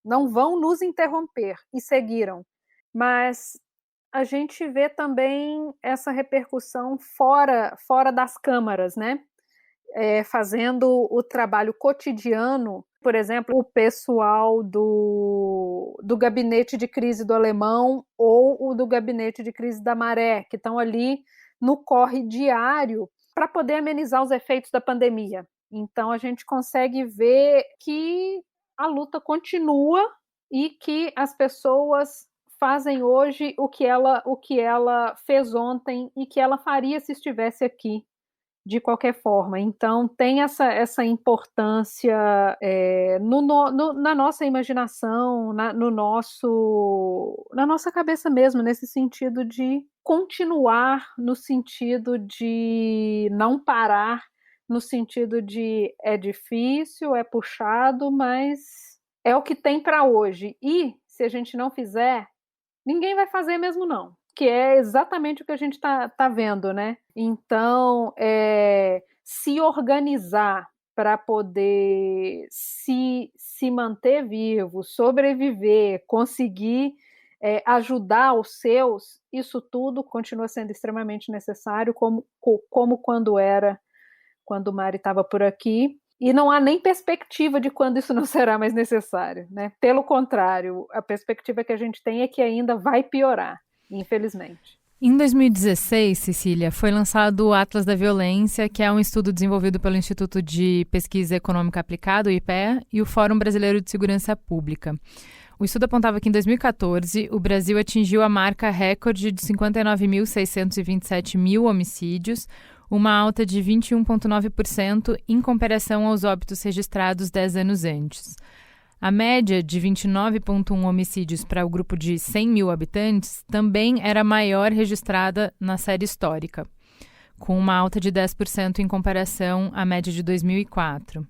[SPEAKER 14] não vão nos interromper, e seguiram. Mas a gente vê também essa repercussão fora das câmaras, né? fazendo o trabalho cotidiano. Por exemplo, o pessoal do gabinete de crise do Alemão ou o do gabinete de crise da Maré, que estão ali no corre diário para poder amenizar os efeitos da pandemia. Então, a gente consegue ver que a luta continua e que as pessoas fazem hoje o que ela fez ontem e que ela faria se estivesse aqui, de qualquer forma. Então, tem essa importância na nossa imaginação, na nossa cabeça mesmo, nesse sentido de continuar, no sentido de não parar, no sentido de é difícil, é puxado, mas é o que tem para hoje. E, se a gente não fizer, ninguém vai fazer mesmo não. Que é exatamente o que a gente tá vendo, né? Então, se organizar para poder se manter vivo, sobreviver, conseguir ajudar os seus, isso tudo continua sendo extremamente necessário, como quando o Mari estava por aqui. E não há nem perspectiva de quando isso não será mais necessário, né? Pelo contrário, a perspectiva que a gente tem é que ainda vai piorar, infelizmente.
[SPEAKER 3] Em 2016, Cecília, foi lançado o Atlas da Violência, que é um estudo desenvolvido pelo Instituto de Pesquisa Econômica Aplicada, o IPEA, e o Fórum Brasileiro de Segurança Pública. O estudo apontava que em 2014 o Brasil atingiu a marca recorde de 59.627 homicídios, uma alta de 21,9% em comparação aos óbitos registrados 10 anos antes. A média de 29,1 homicídios para o grupo de 100 mil habitantes também era maior registrada na série histórica, com uma alta de 10% em comparação à média de 2004.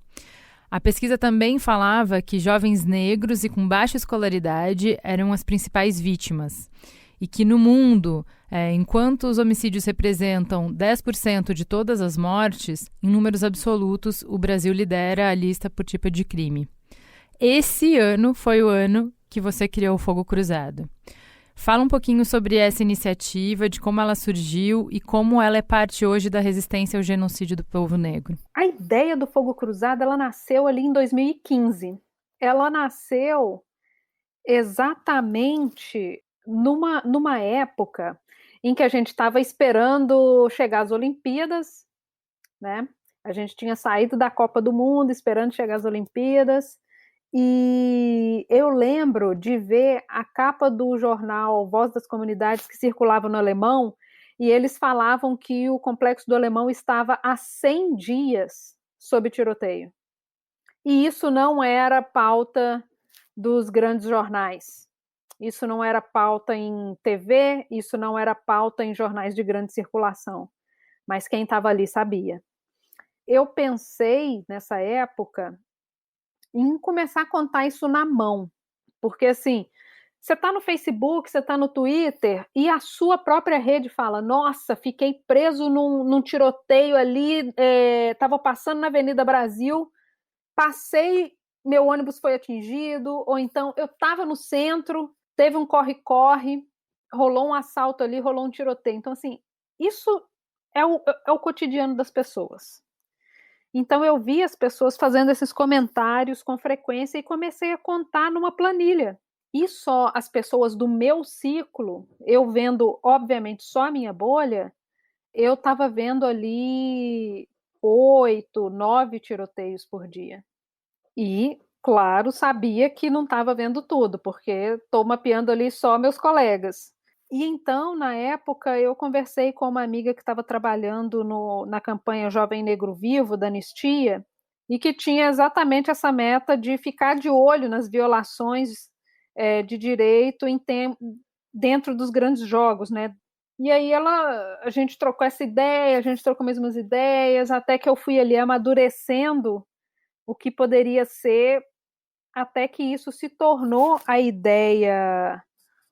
[SPEAKER 3] A pesquisa também falava que jovens negros e com baixa escolaridade eram as principais vítimas e que no mundo, enquanto os homicídios representam 10% de todas as mortes, em números absolutos, o Brasil lidera a lista por tipo de crime. Esse ano foi o ano que você criou o Fogo Cruzado. Fala um pouquinho sobre essa iniciativa, de como ela surgiu e como ela é parte hoje da resistência ao genocídio do povo negro.
[SPEAKER 14] A ideia do Fogo Cruzado, ela nasceu ali em 2015. Ela nasceu exatamente numa época em que a gente estava esperando chegar às Olimpíadas, né? A gente tinha saído da Copa do Mundo, esperando chegar às Olimpíadas, e eu lembro de ver a capa do jornal Voz das Comunidades, que circulava no Alemão, e eles falavam que o Complexo do Alemão estava há 100 dias sob tiroteio. E isso não era pauta dos grandes jornais. Isso não era pauta em TV, isso não era pauta em jornais de grande circulação. Mas quem estava ali sabia. Eu pensei, nessa época, em começar a contar isso na mão. Porque, assim, você está no Facebook, você está no Twitter, e a sua própria rede fala, nossa, fiquei preso num tiroteio ali, estava passando na Avenida Brasil, passei, meu ônibus foi atingido, ou então eu estava no centro, teve um corre-corre, rolou um assalto ali, rolou um tiroteio. Então, assim, isso é o cotidiano das pessoas. Então, eu vi as pessoas fazendo esses comentários com frequência e comecei a contar numa planilha. E só as pessoas do meu ciclo, eu vendo, obviamente, só a minha bolha, eu estava vendo ali 8, 9 tiroteios por dia. E, claro, sabia que não estava vendo tudo, porque estou mapeando ali só meus colegas. E então, na época, eu conversei com uma amiga que estava trabalhando na campanha Jovem Negro Vivo, da Anistia, e que tinha exatamente essa meta de ficar de olho nas violações de direito dentro dos grandes jogos, né? E aí a gente trocou essa ideia, a gente trocou mais umas ideias, até que eu fui ali amadurecendo o que poderia ser, até que isso se tornou a ideia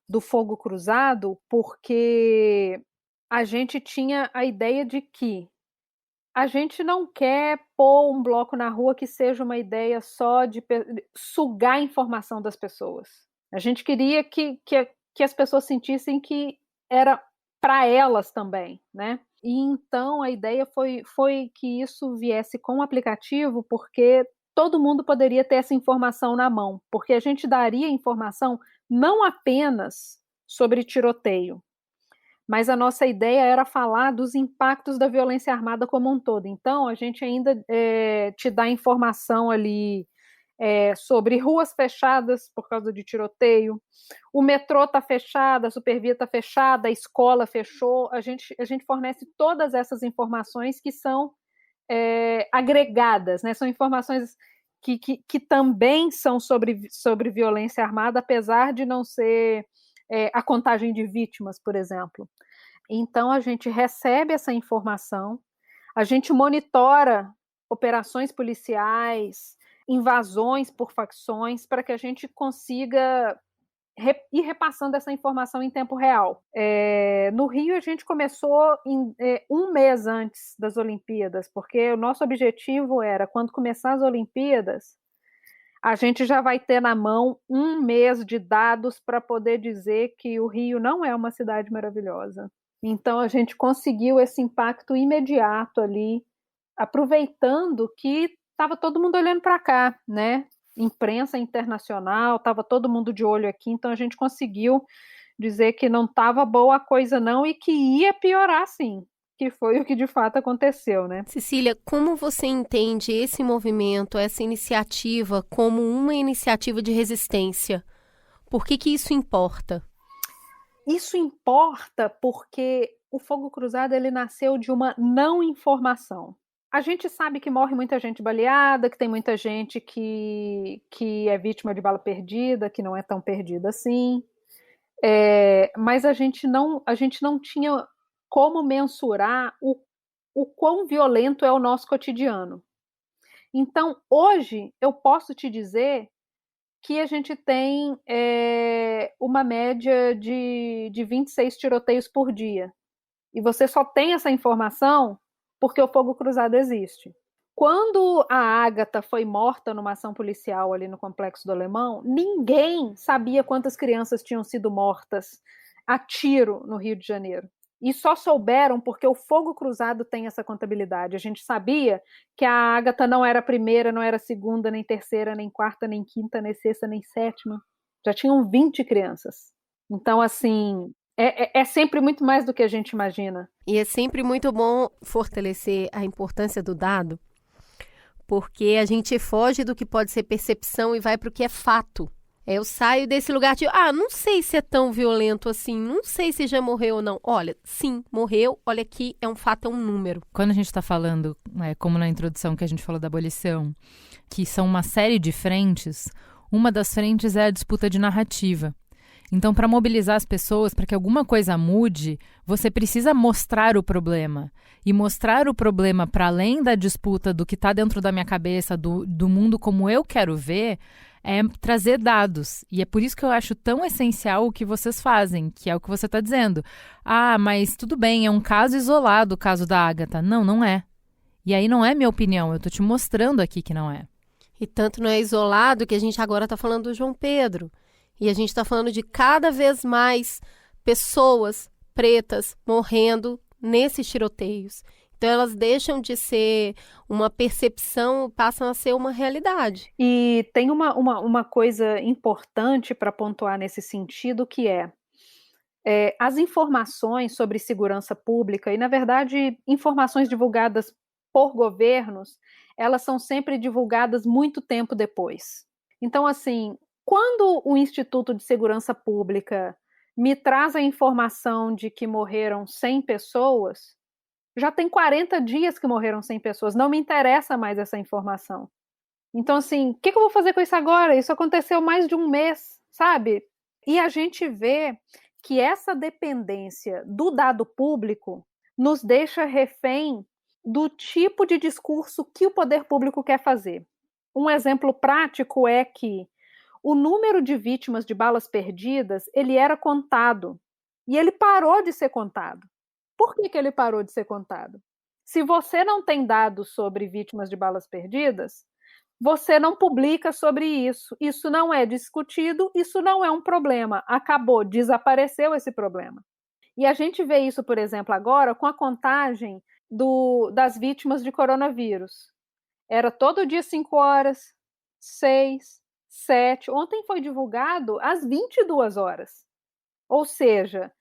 [SPEAKER 14] do Fogo Cruzado, porque a gente tinha a ideia de que a gente não quer pôr um bloco na rua que seja uma ideia só de sugar a informação das pessoas. A gente queria que as pessoas sentissem que era para elas também, né? E então a ideia foi que isso viesse com o aplicativo, porque todo mundo poderia ter essa informação na mão, porque a gente daria informação não apenas sobre tiroteio, mas a nossa ideia era falar dos impactos da violência armada como um todo. Então, a gente ainda te dá informação ali sobre ruas fechadas por causa de tiroteio, o metrô está fechado, a supervia está fechada, a escola fechou. A gente fornece todas essas informações que são agregadas, né? São informações que também são sobre violência armada, apesar de não ser a contagem de vítimas, por exemplo. Então, a gente recebe essa informação, a gente monitora operações policiais, invasões por facções, para que a gente consiga ir repassando essa informação em tempo real. No Rio, a gente começou um mês antes das Olimpíadas, porque o nosso objetivo era, quando começar as Olimpíadas, a gente já vai ter na mão um mês de dados para poder dizer que o Rio não é uma cidade maravilhosa. Então, a gente conseguiu esse impacto imediato ali, aproveitando que estava todo mundo olhando para cá, né? Imprensa internacional, estava todo mundo de olho aqui, então a gente conseguiu dizer que não estava boa a coisa não e que ia piorar sim, que foi o que de fato aconteceu, né?
[SPEAKER 2] Cecília, como você entende esse movimento, essa iniciativa como uma iniciativa de resistência? Por que isso importa?
[SPEAKER 14] Isso importa porque o Fogo Cruzado ele nasceu de uma não informação. A gente sabe que morre muita gente baleada, que tem muita gente que é vítima de bala perdida, que não é tão perdida assim, mas a gente não tinha como mensurar o quão violento é o nosso cotidiano. Então, hoje, eu posso te dizer que a gente tem uma média de 26 tiroteios por dia. E você só tem essa informação porque o Fogo Cruzado existe. Quando a Ágata foi morta numa ação policial ali no Complexo do Alemão, ninguém sabia quantas crianças tinham sido mortas a tiro no Rio de Janeiro. E só souberam porque o Fogo Cruzado tem essa contabilidade. A gente sabia que a Ágata não era a primeira, não era a segunda, nem terceira, nem quarta, nem quinta, nem sexta, nem sétima. Já tinham 20 crianças. Então, assim, é sempre muito mais do que a gente imagina.
[SPEAKER 2] E é sempre muito bom fortalecer a importância do dado, porque a gente foge do que pode ser percepção e vai para o que é fato. Eu saio desse lugar de, não sei se é tão violento assim, não sei se já morreu ou não. Olha, sim, morreu, olha aqui, é um fato, é um número.
[SPEAKER 3] Quando a gente está falando, como na introdução que a gente falou da abolição, que são uma série de frentes, uma das frentes é a disputa de narrativa. Então, para mobilizar as pessoas, para que alguma coisa mude, você precisa mostrar o problema. E mostrar o problema para além da disputa do que está dentro da minha cabeça, do mundo como eu quero ver, é trazer dados. E é por isso que eu acho tão essencial o que vocês fazem, que é o que você está dizendo. Mas tudo bem, é um caso isolado o caso da Ágata. Não, não é. E aí não é minha opinião, eu estou te mostrando aqui que não é.
[SPEAKER 2] E tanto não é isolado que a gente agora está falando do João Pedro. E a gente está falando de cada vez mais pessoas pretas morrendo nesses tiroteios. Então, elas deixam de ser uma percepção, passam a ser uma realidade.
[SPEAKER 14] E tem uma coisa importante para pontuar nesse sentido, que as informações sobre segurança pública, e, na verdade, informações divulgadas por governos, elas são sempre divulgadas muito tempo depois. Então, assim, quando o Instituto de Segurança Pública me traz a informação de que morreram 100 pessoas, já tem 40 dias que morreram 100 pessoas, não me interessa mais essa informação. Então, assim, o que eu vou fazer com isso agora? Isso aconteceu mais de um mês, sabe? E a gente vê que essa dependência do dado público nos deixa refém do tipo de discurso que o poder público quer fazer. Um exemplo prático é que o número de vítimas de balas perdidas, ele era contado, e ele parou de ser contado. Por que ele parou de ser contado? Se você não tem dados sobre vítimas de balas perdidas, você não publica sobre isso. Isso não é discutido, isso não é um problema. Acabou, desapareceu esse problema. E a gente vê isso, por exemplo, agora com a contagem das vítimas de coronavírus. Era todo dia 5 horas, 6, 7. Ontem foi divulgado às 22 horas. Ou seja,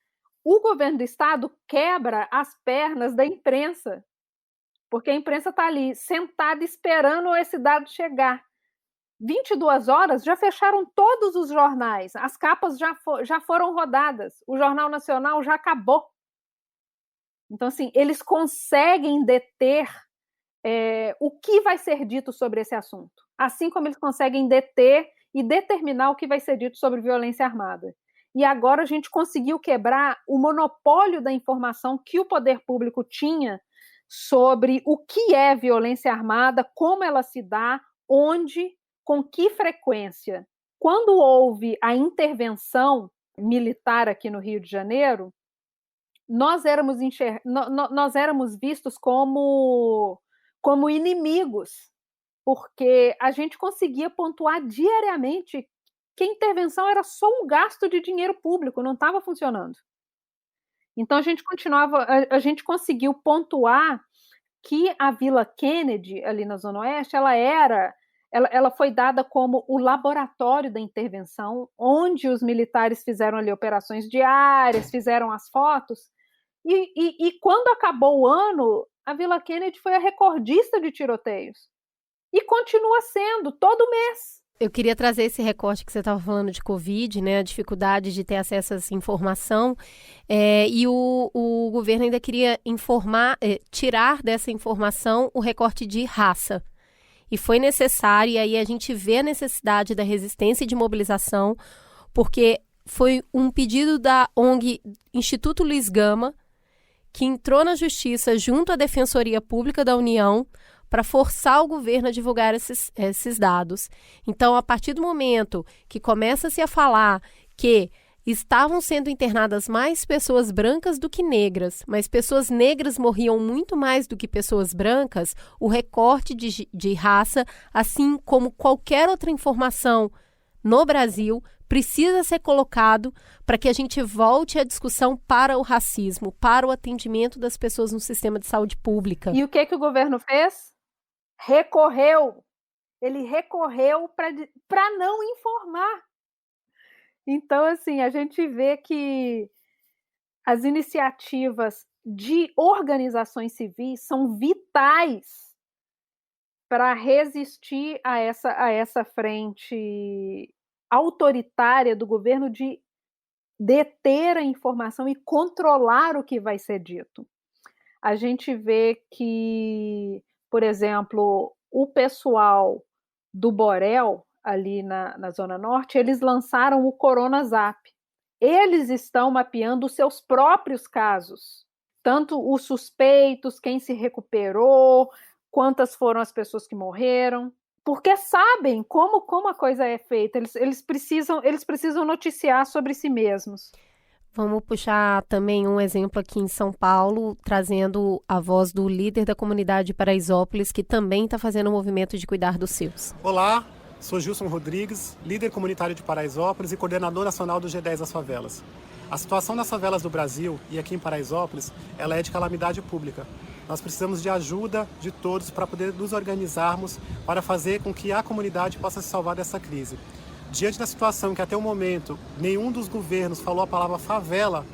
[SPEAKER 14] o governo do estado quebra as pernas da imprensa, porque a imprensa está ali sentada esperando esse dado chegar. 22 horas, já fecharam todos os jornais, as capas já foram rodadas, o Jornal Nacional já acabou. Então, assim, eles conseguem deter o que vai ser dito sobre esse assunto, assim como eles conseguem deter e determinar o que vai ser dito sobre violência armada. E agora a gente conseguiu quebrar o monopólio da informação que o poder público tinha sobre o que é violência armada, como ela se dá, onde, com que frequência. Quando houve a intervenção militar aqui no Rio de Janeiro, nós éramos vistos como inimigos, porque a gente conseguia pontuar diariamente que a intervenção era só um gasto de dinheiro público, não estava funcionando. Então a gente conseguiu pontuar que a Vila Kennedy, ali na Zona Oeste, ela foi dada como o laboratório da intervenção, onde os militares fizeram ali operações diárias, fizeram as fotos, e quando acabou o ano, a Vila Kennedy foi a recordista de tiroteios. E continua sendo, todo mês.
[SPEAKER 2] Eu queria trazer esse recorte que você estava falando de Covid, né, a dificuldade de ter acesso a essa informação, e o governo ainda queria tirar dessa informação o recorte de raça. E foi necessário, e aí a gente vê a necessidade da resistência e de mobilização, porque foi um pedido da ONG Instituto Luiz Gama, que entrou na Justiça junto à Defensoria Pública da União para forçar o governo a divulgar esses dados. Então, a partir do momento que começa-se a falar que estavam sendo internadas mais pessoas brancas do que negras, mas pessoas negras morriam muito mais do que pessoas brancas, o recorte de raça, assim como qualquer outra informação no Brasil, precisa ser colocado para que a gente volte a discussão para o racismo, para o atendimento das pessoas no sistema de saúde pública.
[SPEAKER 14] E o que o governo fez? Recorreu. Ele recorreu para não informar. Então, assim, a gente vê que as iniciativas de organizações civis são vitais para resistir a essa frente autoritária do governo de deter a informação e controlar o que vai ser dito. A gente vê que, por exemplo, o pessoal do Borel, ali na Zona Norte, eles lançaram o Corona Zap. Eles estão mapeando os seus próprios casos, tanto os suspeitos, quem se recuperou, quantas foram as pessoas que morreram, porque sabem como a coisa é feita, eles precisam noticiar sobre si mesmos.
[SPEAKER 2] Vamos puxar também um exemplo aqui em São Paulo, trazendo a voz do líder da comunidade de Paraisópolis, que também está fazendo o movimento de cuidar dos seus.
[SPEAKER 15] Olá, sou Gilson Rodrigues, líder comunitário de Paraisópolis e coordenador nacional do G10 das Favelas. A situação das favelas do Brasil e aqui em Paraisópolis, ela é de calamidade pública. Nós precisamos de ajuda de todos para poder nos organizarmos para fazer com que a comunidade possa se salvar dessa crise. Diante da situação que até o momento nenhum dos governos falou a palavra favela,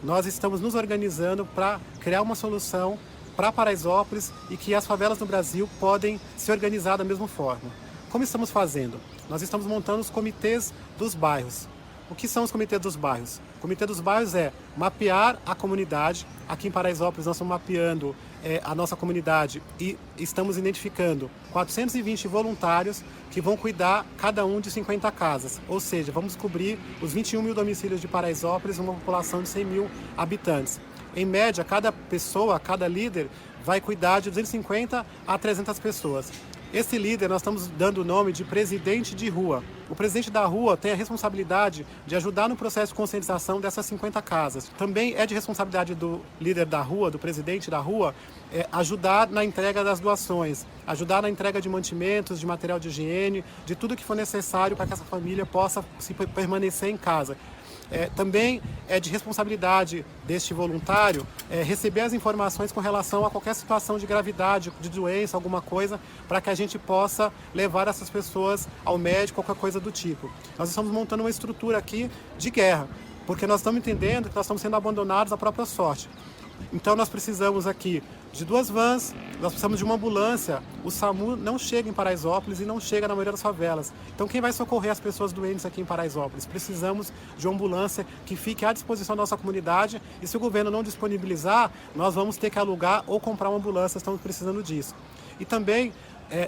[SPEAKER 15] nós estamos nos organizando para criar uma solução para Paraisópolis e que as favelas no Brasil podem se organizar da mesma forma. Como estamos fazendo? Nós estamos montando os comitês dos bairros. O que são os comitês dos bairros? O comitê dos bairros é mapear a comunidade. Aqui em Paraisópolis nós estamos mapeando a nossa comunidade e estamos identificando 420 voluntários que vão cuidar cada um de 50 casas. Ou seja, vamos cobrir os 21 mil domicílios de Paraisópolis, uma população de 100 mil habitantes. Em média, cada pessoa, cada líder vai cuidar de 250 a 300 pessoas. Esse líder nós estamos dando o nome de presidente de rua. O presidente da rua tem a responsabilidade de ajudar no processo de conscientização dessas 50 casas. Também é de responsabilidade do líder da rua, do presidente da rua, ajudar na entrega das doações, ajudar na entrega de mantimentos, de material de higiene, de tudo que for necessário para que essa família possa permanecer em casa. Também é de responsabilidade deste voluntário receber as informações com relação a qualquer situação de gravidade, de doença, alguma coisa, para que a gente possa levar essas pessoas ao médico, qualquer coisa do tipo. Nós estamos montando uma estrutura aqui de guerra, porque nós estamos entendendo que nós estamos sendo abandonados à própria sorte. Então nós precisamos aqui de 2 vans, nós precisamos de uma ambulância. O SAMU não chega em Paraisópolis e não chega na maioria das favelas. Então quem vai socorrer as pessoas doentes aqui em Paraisópolis? Precisamos de uma ambulância que fique à disposição da nossa comunidade, e se o governo não disponibilizar, nós vamos ter que alugar ou comprar uma ambulância, estamos precisando disso. E também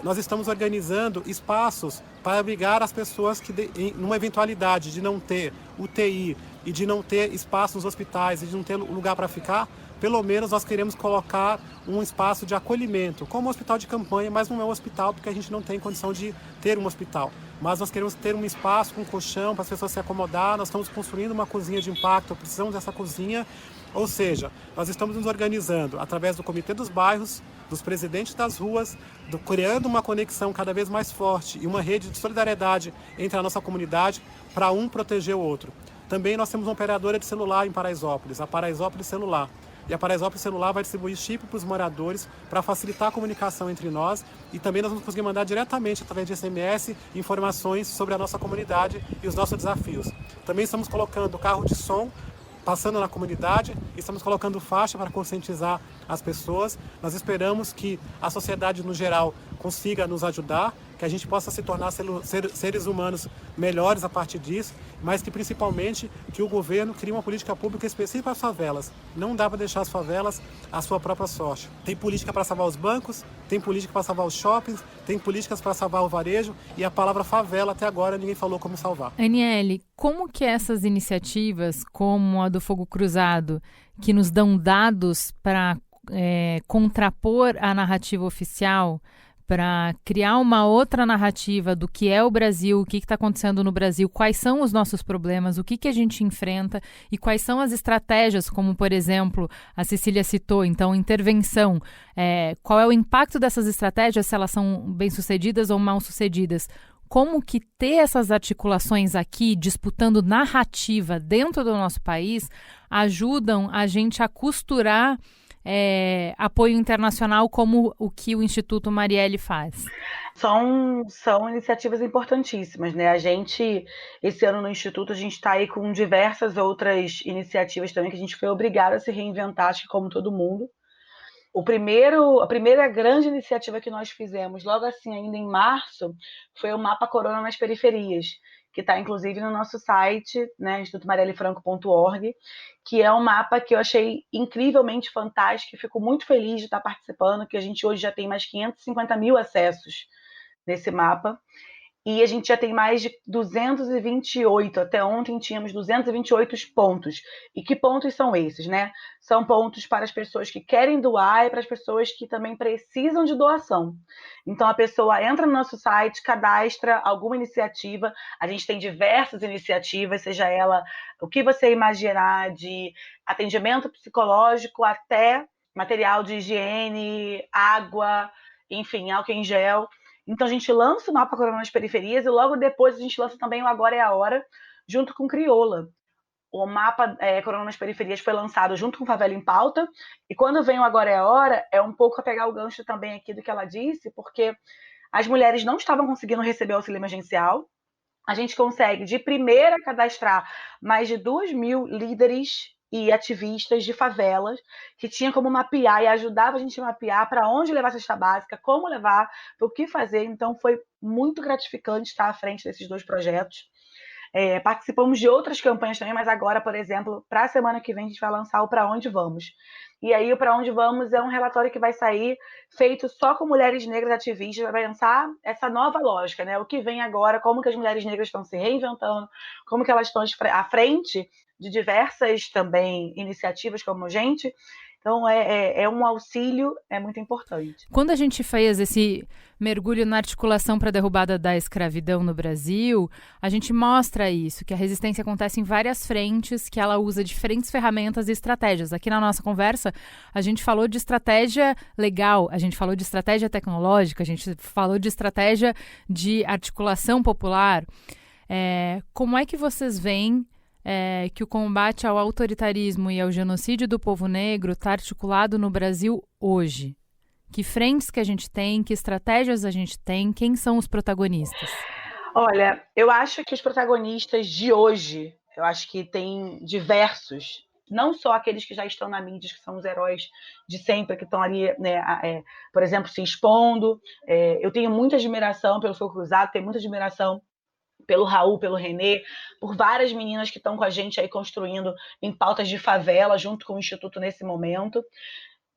[SPEAKER 15] nós estamos organizando espaços para abrigar as pessoas que, numa eventualidade de não ter UTI e de não ter espaço nos hospitais e de não ter lugar para ficar, pelo menos nós queremos colocar um espaço de acolhimento, como um hospital de campanha, mas não é um hospital porque a gente não tem condição de ter um hospital. Mas nós queremos ter um espaço com colchão para as pessoas se acomodar, nós estamos construindo uma cozinha de impacto, precisamos dessa cozinha. Ou seja, nós estamos nos organizando através do Comitê dos Bairros, dos presidentes das ruas, criando uma conexão cada vez mais forte e uma rede de solidariedade entre a nossa comunidade para um proteger o outro. Também nós temos uma operadora de celular em Paraisópolis, a Paraisópolis Celular. E a Paraisópolis Celular vai distribuir chip para os moradores para facilitar a comunicação entre nós, e também nós vamos conseguir mandar diretamente, através de SMS, informações sobre a nossa comunidade e os nossos desafios. Também estamos colocando carro de som passando na comunidade, estamos colocando faixa para conscientizar as pessoas. Nós esperamos que a sociedade no geral consiga nos ajudar, que a gente possa se tornar seres humanos melhores a partir disso, mas que principalmente que o governo crie uma política pública específica para as favelas. Não dá para deixar as favelas à sua própria sorte. Tem política para salvar os bancos, tem política para salvar os shoppings, tem políticas para salvar o varejo, e a palavra favela até agora ninguém falou como salvar.
[SPEAKER 3] Aniele, como que essas iniciativas, como a do Fogo Cruzado, que nos dão dados para contrapor a narrativa oficial, para criar uma outra narrativa do que é o Brasil, o que está acontecendo no Brasil, quais são os nossos problemas, o que a gente enfrenta e quais são as estratégias, como, por exemplo, a Cecília citou, então, intervenção. Qual é o impacto dessas estratégias, se elas são bem-sucedidas ou mal-sucedidas? Como que ter essas articulações aqui, disputando narrativa dentro do nosso país, ajudam a gente a costurar apoio internacional como o que o Instituto Marielle faz?
[SPEAKER 13] São iniciativas importantíssimas, né? A gente, esse ano no Instituto, a gente está aí com diversas outras iniciativas também que a gente foi obrigado a se reinventar, acho que como todo mundo. A primeira grande iniciativa que nós fizemos, logo assim, ainda em março, foi o Mapa Corona nas Periferias, que está inclusive no nosso site, né, institutomariellefranco.org, que é um mapa que eu achei incrivelmente fantástico e fico muito feliz de estar participando, que a gente hoje já tem mais 550 mil acessos nesse mapa, e a gente já tem mais de 228, até ontem tínhamos 228 pontos. E que pontos são esses, né? São pontos para as pessoas que querem doar e para as pessoas que também precisam de doação. Então a pessoa entra no nosso site, cadastra alguma iniciativa, a gente tem diversas iniciativas, seja ela o que você imaginar, de atendimento psicológico até material de higiene, água, enfim, álcool em gel. Então a gente lança o Mapa Corona nas Periferias e logo depois a gente lança também o Agora é a Hora, junto com Crioula. O Mapa Corona nas Periferias foi lançado junto com Favela em Pauta, e quando vem o Agora é a Hora, é um pouco a pegar o gancho também aqui do que ela disse, porque as mulheres não estavam conseguindo receber auxílio emergencial. A gente consegue, de primeira, cadastrar mais de 2.000 líderes e ativistas de favelas, que tinha como mapear e ajudava a gente a mapear para onde levar a cesta básica, como levar, o que fazer. Então foi muito gratificante estar à frente desses 2 projetos. Participamos de outras campanhas também, mas agora, por exemplo, para a semana que vem a gente vai lançar o Pra Onde Vamos. E aí o Pra Onde Vamos é um relatório que vai sair feito só com mulheres negras ativistas, vai pensar essa nova lógica, né? O que vem agora, como que as mulheres negras estão se reinventando, como que elas estão à frente de diversas também iniciativas como gente. Então é um auxílio, é muito importante.
[SPEAKER 3] Quando a gente fez esse mergulho na articulação para a derrubada da escravidão no Brasil, a gente mostra isso, que a resistência acontece em várias frentes, que ela usa diferentes ferramentas e estratégias. Aqui na nossa conversa, a gente falou de estratégia legal, a gente falou de estratégia tecnológica, a gente falou de estratégia de articulação popular. Como é que vocês veem que o combate ao autoritarismo e ao genocídio do povo negro está articulado no Brasil hoje? Que frentes que a gente tem, que estratégias a gente tem, quem são os protagonistas?
[SPEAKER 13] Olha, eu acho que os protagonistas de hoje, eu acho que tem diversos, não só aqueles que já estão na mídia, que são os heróis de sempre, que estão ali, né, por exemplo, se expondo. Eu tenho muita admiração pelo Fogo Cruzado, tenho muita admiração pelo Raul, pelo Renê, por várias meninas que estão com a gente aí construindo em pautas de favela, junto com o Instituto nesse momento.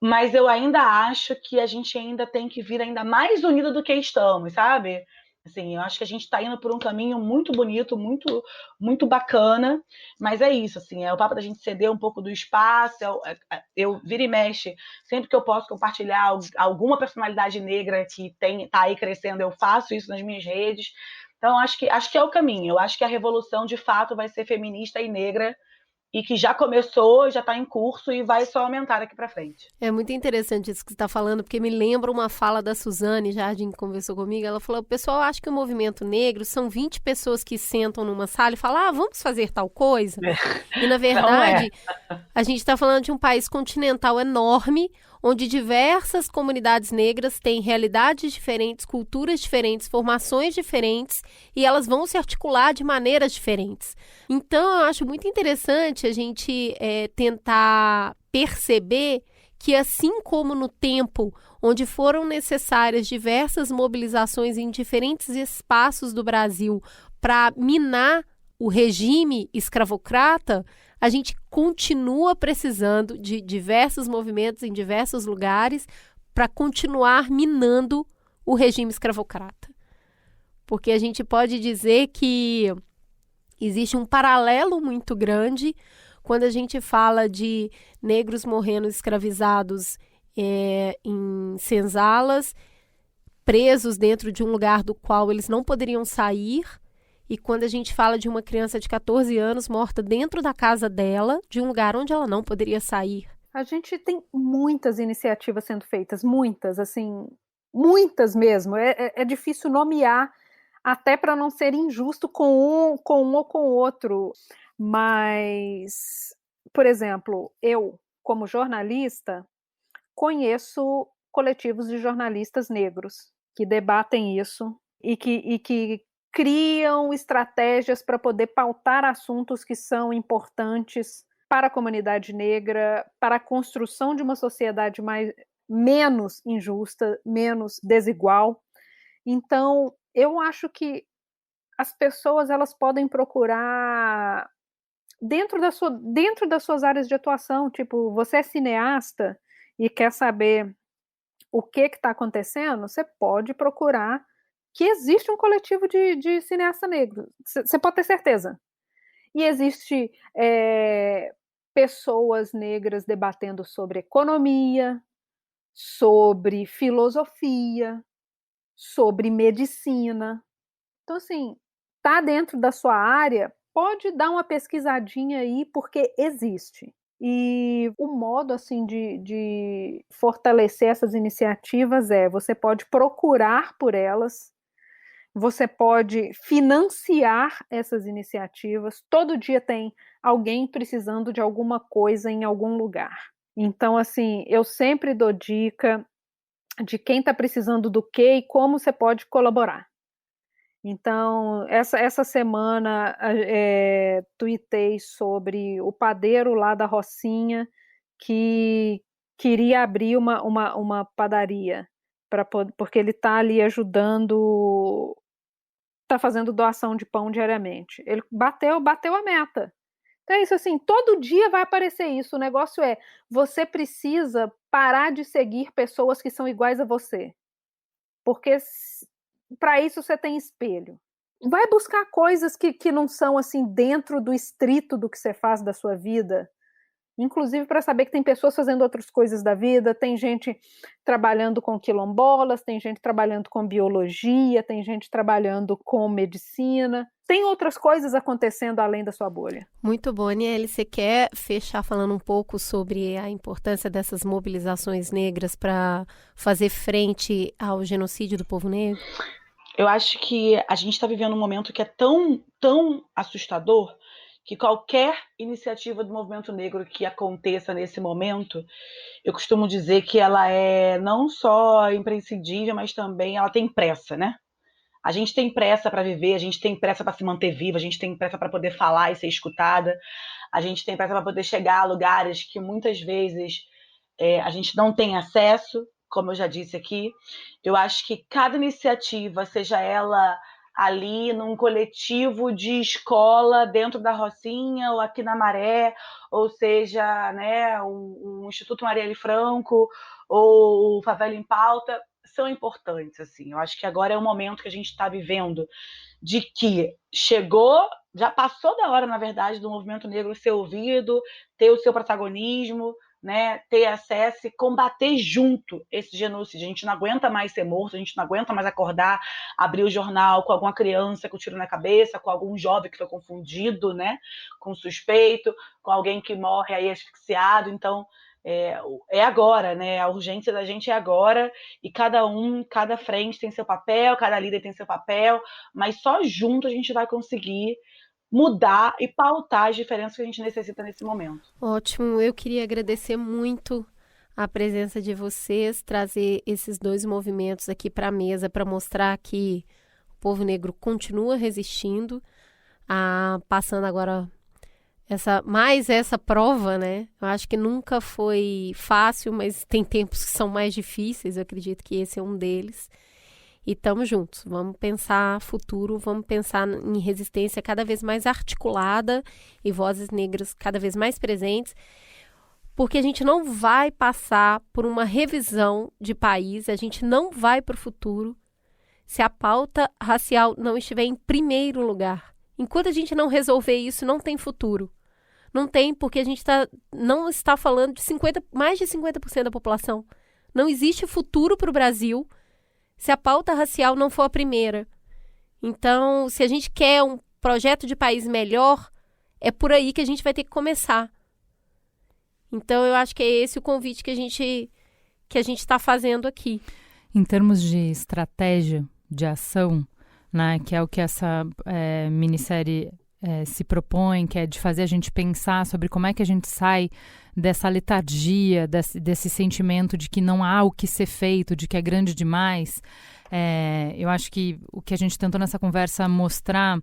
[SPEAKER 13] Mas eu ainda acho que a gente ainda tem que vir ainda mais unido do que estamos, sabe? Assim, eu acho que a gente está indo por um caminho muito bonito, muito, muito bacana, mas é isso, assim, é o papo da gente ceder um pouco do espaço, eu vira e mexe, sempre que eu posso compartilhar alguma personalidade negra que tá aí crescendo, eu faço isso nas minhas redes. Então, acho que é o caminho, eu acho que a revolução, de fato, vai ser feminista e negra, e que já começou, já está em curso e vai só aumentar daqui para frente.
[SPEAKER 2] É muito interessante isso que você está falando, porque me lembra uma fala da Suzane Jardim, que conversou comigo. Ela falou: o pessoal acha que o movimento negro são 20 pessoas que sentam numa sala e falam, vamos fazer tal coisa. E, na verdade, a gente está falando de um país continental enorme, onde diversas comunidades negras têm realidades diferentes, culturas diferentes, formações diferentes, e elas vão se articular de maneiras diferentes. Então, eu acho muito interessante a gente tentar perceber que, assim como no tempo onde foram necessárias diversas mobilizações em diferentes espaços do Brasil para minar o regime escravocrata, a gente continua precisando de diversos movimentos em diversos lugares para continuar minando o regime escravocrata. Porque a gente pode dizer que existe um paralelo muito grande quando a gente fala de negros morrendo escravizados em senzalas, presos dentro de um lugar do qual eles não poderiam sair, e quando a gente fala de uma criança de 14 anos morta dentro da casa dela, de um lugar onde ela não poderia sair.
[SPEAKER 14] A gente tem muitas iniciativas sendo feitas, muitas, assim, muitas mesmo. É difícil nomear, até para não ser injusto com um ou com o outro. Mas, por exemplo, eu, como jornalista, conheço coletivos de jornalistas negros que debatem isso e que criam estratégias para poder pautar assuntos que são importantes para a comunidade negra, para a construção de uma sociedade menos injusta, menos desigual. Então, eu acho que as pessoas elas podem procurar dentro das suas áreas de atuação. Tipo, você é cineasta e quer saber o que está acontecendo, você pode procurar que existe um coletivo de cineasta negro. Você pode ter certeza. E existe pessoas negras debatendo sobre economia, sobre filosofia, sobre medicina. Então, assim, tá dentro da sua área, pode dar uma pesquisadinha aí, porque existe. E o modo, assim, de fortalecer essas iniciativas você pode procurar por elas, você pode financiar essas iniciativas. Todo dia tem alguém precisando de alguma coisa em algum lugar. Então, assim, eu sempre dou dica de quem está precisando do quê e como você pode colaborar. Então, essa semana tuitei sobre o padeiro lá da Rocinha que queria abrir uma padaria, porque ele está ali ajudando, está fazendo doação de pão diariamente. Ele bateu a meta. Então é isso, assim, todo dia vai aparecer isso. O negócio você precisa parar de seguir pessoas que são iguais a você. Porque para isso você tem espelho. Vai buscar coisas que não são assim dentro do estrito do que você faz da sua vida, inclusive para saber que tem pessoas fazendo outras coisas da vida. Tem gente trabalhando com quilombolas, tem gente trabalhando com biologia, tem gente trabalhando com medicina, tem outras coisas acontecendo além da sua bolha.
[SPEAKER 2] Muito bom, Aniele. Você quer fechar falando um pouco sobre a importância dessas mobilizações negras para fazer frente ao genocídio do povo negro?
[SPEAKER 13] Eu acho que a gente está vivendo um momento que é tão, tão assustador que qualquer iniciativa do movimento negro que aconteça nesse momento, eu costumo dizer que ela é não só imprescindível, mas também ela tem pressa, né? A gente tem pressa para viver, a gente tem pressa para se manter viva, a gente tem pressa para poder falar e ser escutada, a gente tem pressa para poder chegar a lugares que muitas vezes a gente não tem acesso, como eu já disse aqui. Eu acho que cada iniciativa, seja ela ali num coletivo de escola dentro da Rocinha ou aqui na Maré, ou seja, né, um Instituto Marielle Franco ou o Favela em Pauta, são importantes. Assim. Eu acho que agora é o momento que a gente está vivendo de que chegou, já passou da hora, na verdade, do movimento negro ser ouvido, ter o seu protagonismo, né, ter acesso e combater junto esse genocídio. A gente não aguenta mais ser morto, a gente não aguenta mais acordar, abrir o jornal com alguma criança com tiro na cabeça, com algum jovem que foi confundido, né, com suspeito, com alguém que morre aí asfixiado. Então, é agora, né? A urgência da gente é agora, e cada frente tem seu papel, cada líder tem seu papel, mas só junto a gente vai conseguir mudar e pautar as diferenças que a gente necessita nesse momento.
[SPEAKER 2] Ótimo, eu queria agradecer muito a presença de vocês, trazer esses dois movimentos aqui para a mesa para mostrar que o povo negro continua resistindo, passando agora essa prova, né? Eu acho que nunca foi fácil, mas tem tempos que são mais difíceis, eu acredito que esse é um deles. E estamos juntos, vamos pensar futuro, vamos pensar em resistência cada vez mais articulada e vozes negras cada vez mais presentes, porque a gente não vai passar por uma revisão de país, a gente não vai para o futuro se a pauta racial não estiver em primeiro lugar. Enquanto a gente não resolver isso, não tem futuro. Não tem, porque a gente não está falando de mais de 50% da população. Não existe futuro para o Brasil se a pauta racial não for a primeira. Então, se a gente quer um projeto de país melhor, é por aí que a gente vai ter que começar. Então, eu acho que é esse o convite que a gente está fazendo aqui.
[SPEAKER 3] Em termos de estratégia de ação, né, que é o que essa minissérie se propõe, que é de fazer a gente pensar sobre como é que a gente sai dessa letargia, desse sentimento de que não há o que ser feito, de que é grande demais. Eu acho que o que a gente tentou nessa conversa mostrar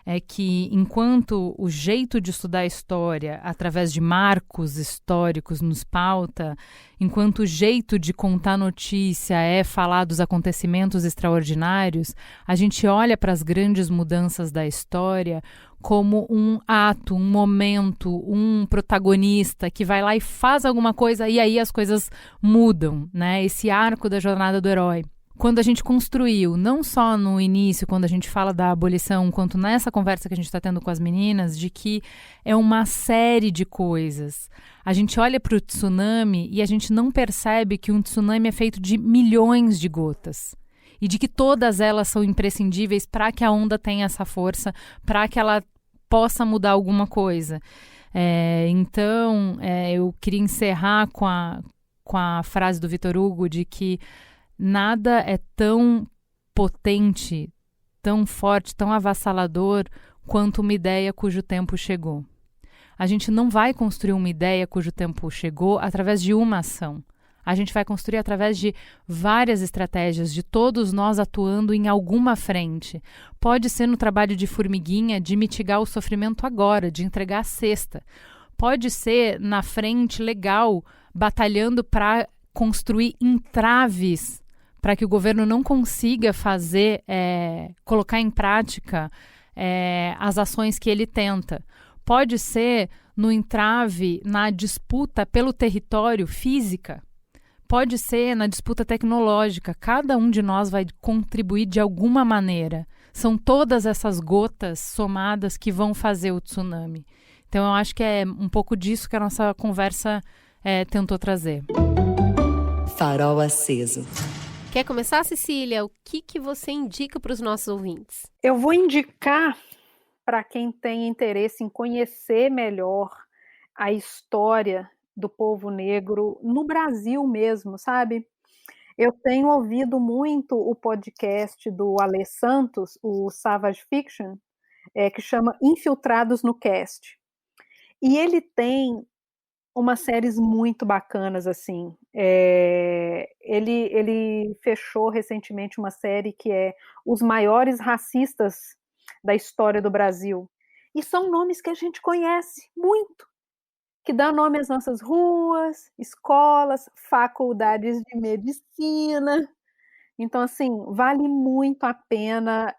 [SPEAKER 3] é que enquanto o jeito de estudar a história através de marcos históricos nos pauta, enquanto o jeito de contar notícia é falar dos acontecimentos extraordinários, a gente olha para as grandes mudanças da história como um ato, um momento, um protagonista que vai lá e faz alguma coisa e aí as coisas mudam, né? Esse arco da jornada do herói. Quando a gente construiu, não só no início, quando a gente fala da abolição, quanto nessa conversa que a gente está tendo com as meninas, de que é uma série de coisas. A gente olha para o tsunami e a gente não percebe que um tsunami é feito de milhões de gotas. E de que todas elas são imprescindíveis para que a onda tenha essa força, para que ela possa mudar alguma coisa. Então, eu queria encerrar com a frase do Vitor Hugo de que nada é tão potente, tão forte, tão avassalador quanto uma ideia cujo tempo chegou. A gente não vai construir uma ideia cujo tempo chegou através de uma ação. A gente vai construir através de várias estratégias, de todos nós atuando em alguma frente. Pode ser no trabalho de formiguinha, de mitigar o sofrimento agora, de entregar a cesta. Pode ser na frente legal, batalhando para construir entraves para que o governo não consiga colocar em prática as ações que ele tenta. Pode ser no entrave na disputa pelo território física. Pode ser na disputa tecnológica. Cada um de nós vai contribuir de alguma maneira. São todas essas gotas somadas que vão fazer o tsunami. Então, eu acho que é um pouco disso que a nossa conversa tentou trazer.
[SPEAKER 16] Farol aceso.
[SPEAKER 2] Quer começar, Cecília? O que você indica para os nossos ouvintes?
[SPEAKER 14] Eu vou indicar para quem tem interesse em conhecer melhor a história do povo negro no Brasil mesmo, sabe? Eu tenho ouvido muito o podcast do Alê Santos, o Savage Fiction, que chama Infiltrados no Cast. E ele tem umas séries muito bacanas, assim. Ele fechou recentemente uma série que é Os Maiores Racistas da História do Brasil. E são nomes que a gente conhece muito, que dá nome às nossas ruas, escolas, faculdades de medicina. Então, assim, vale muito a pena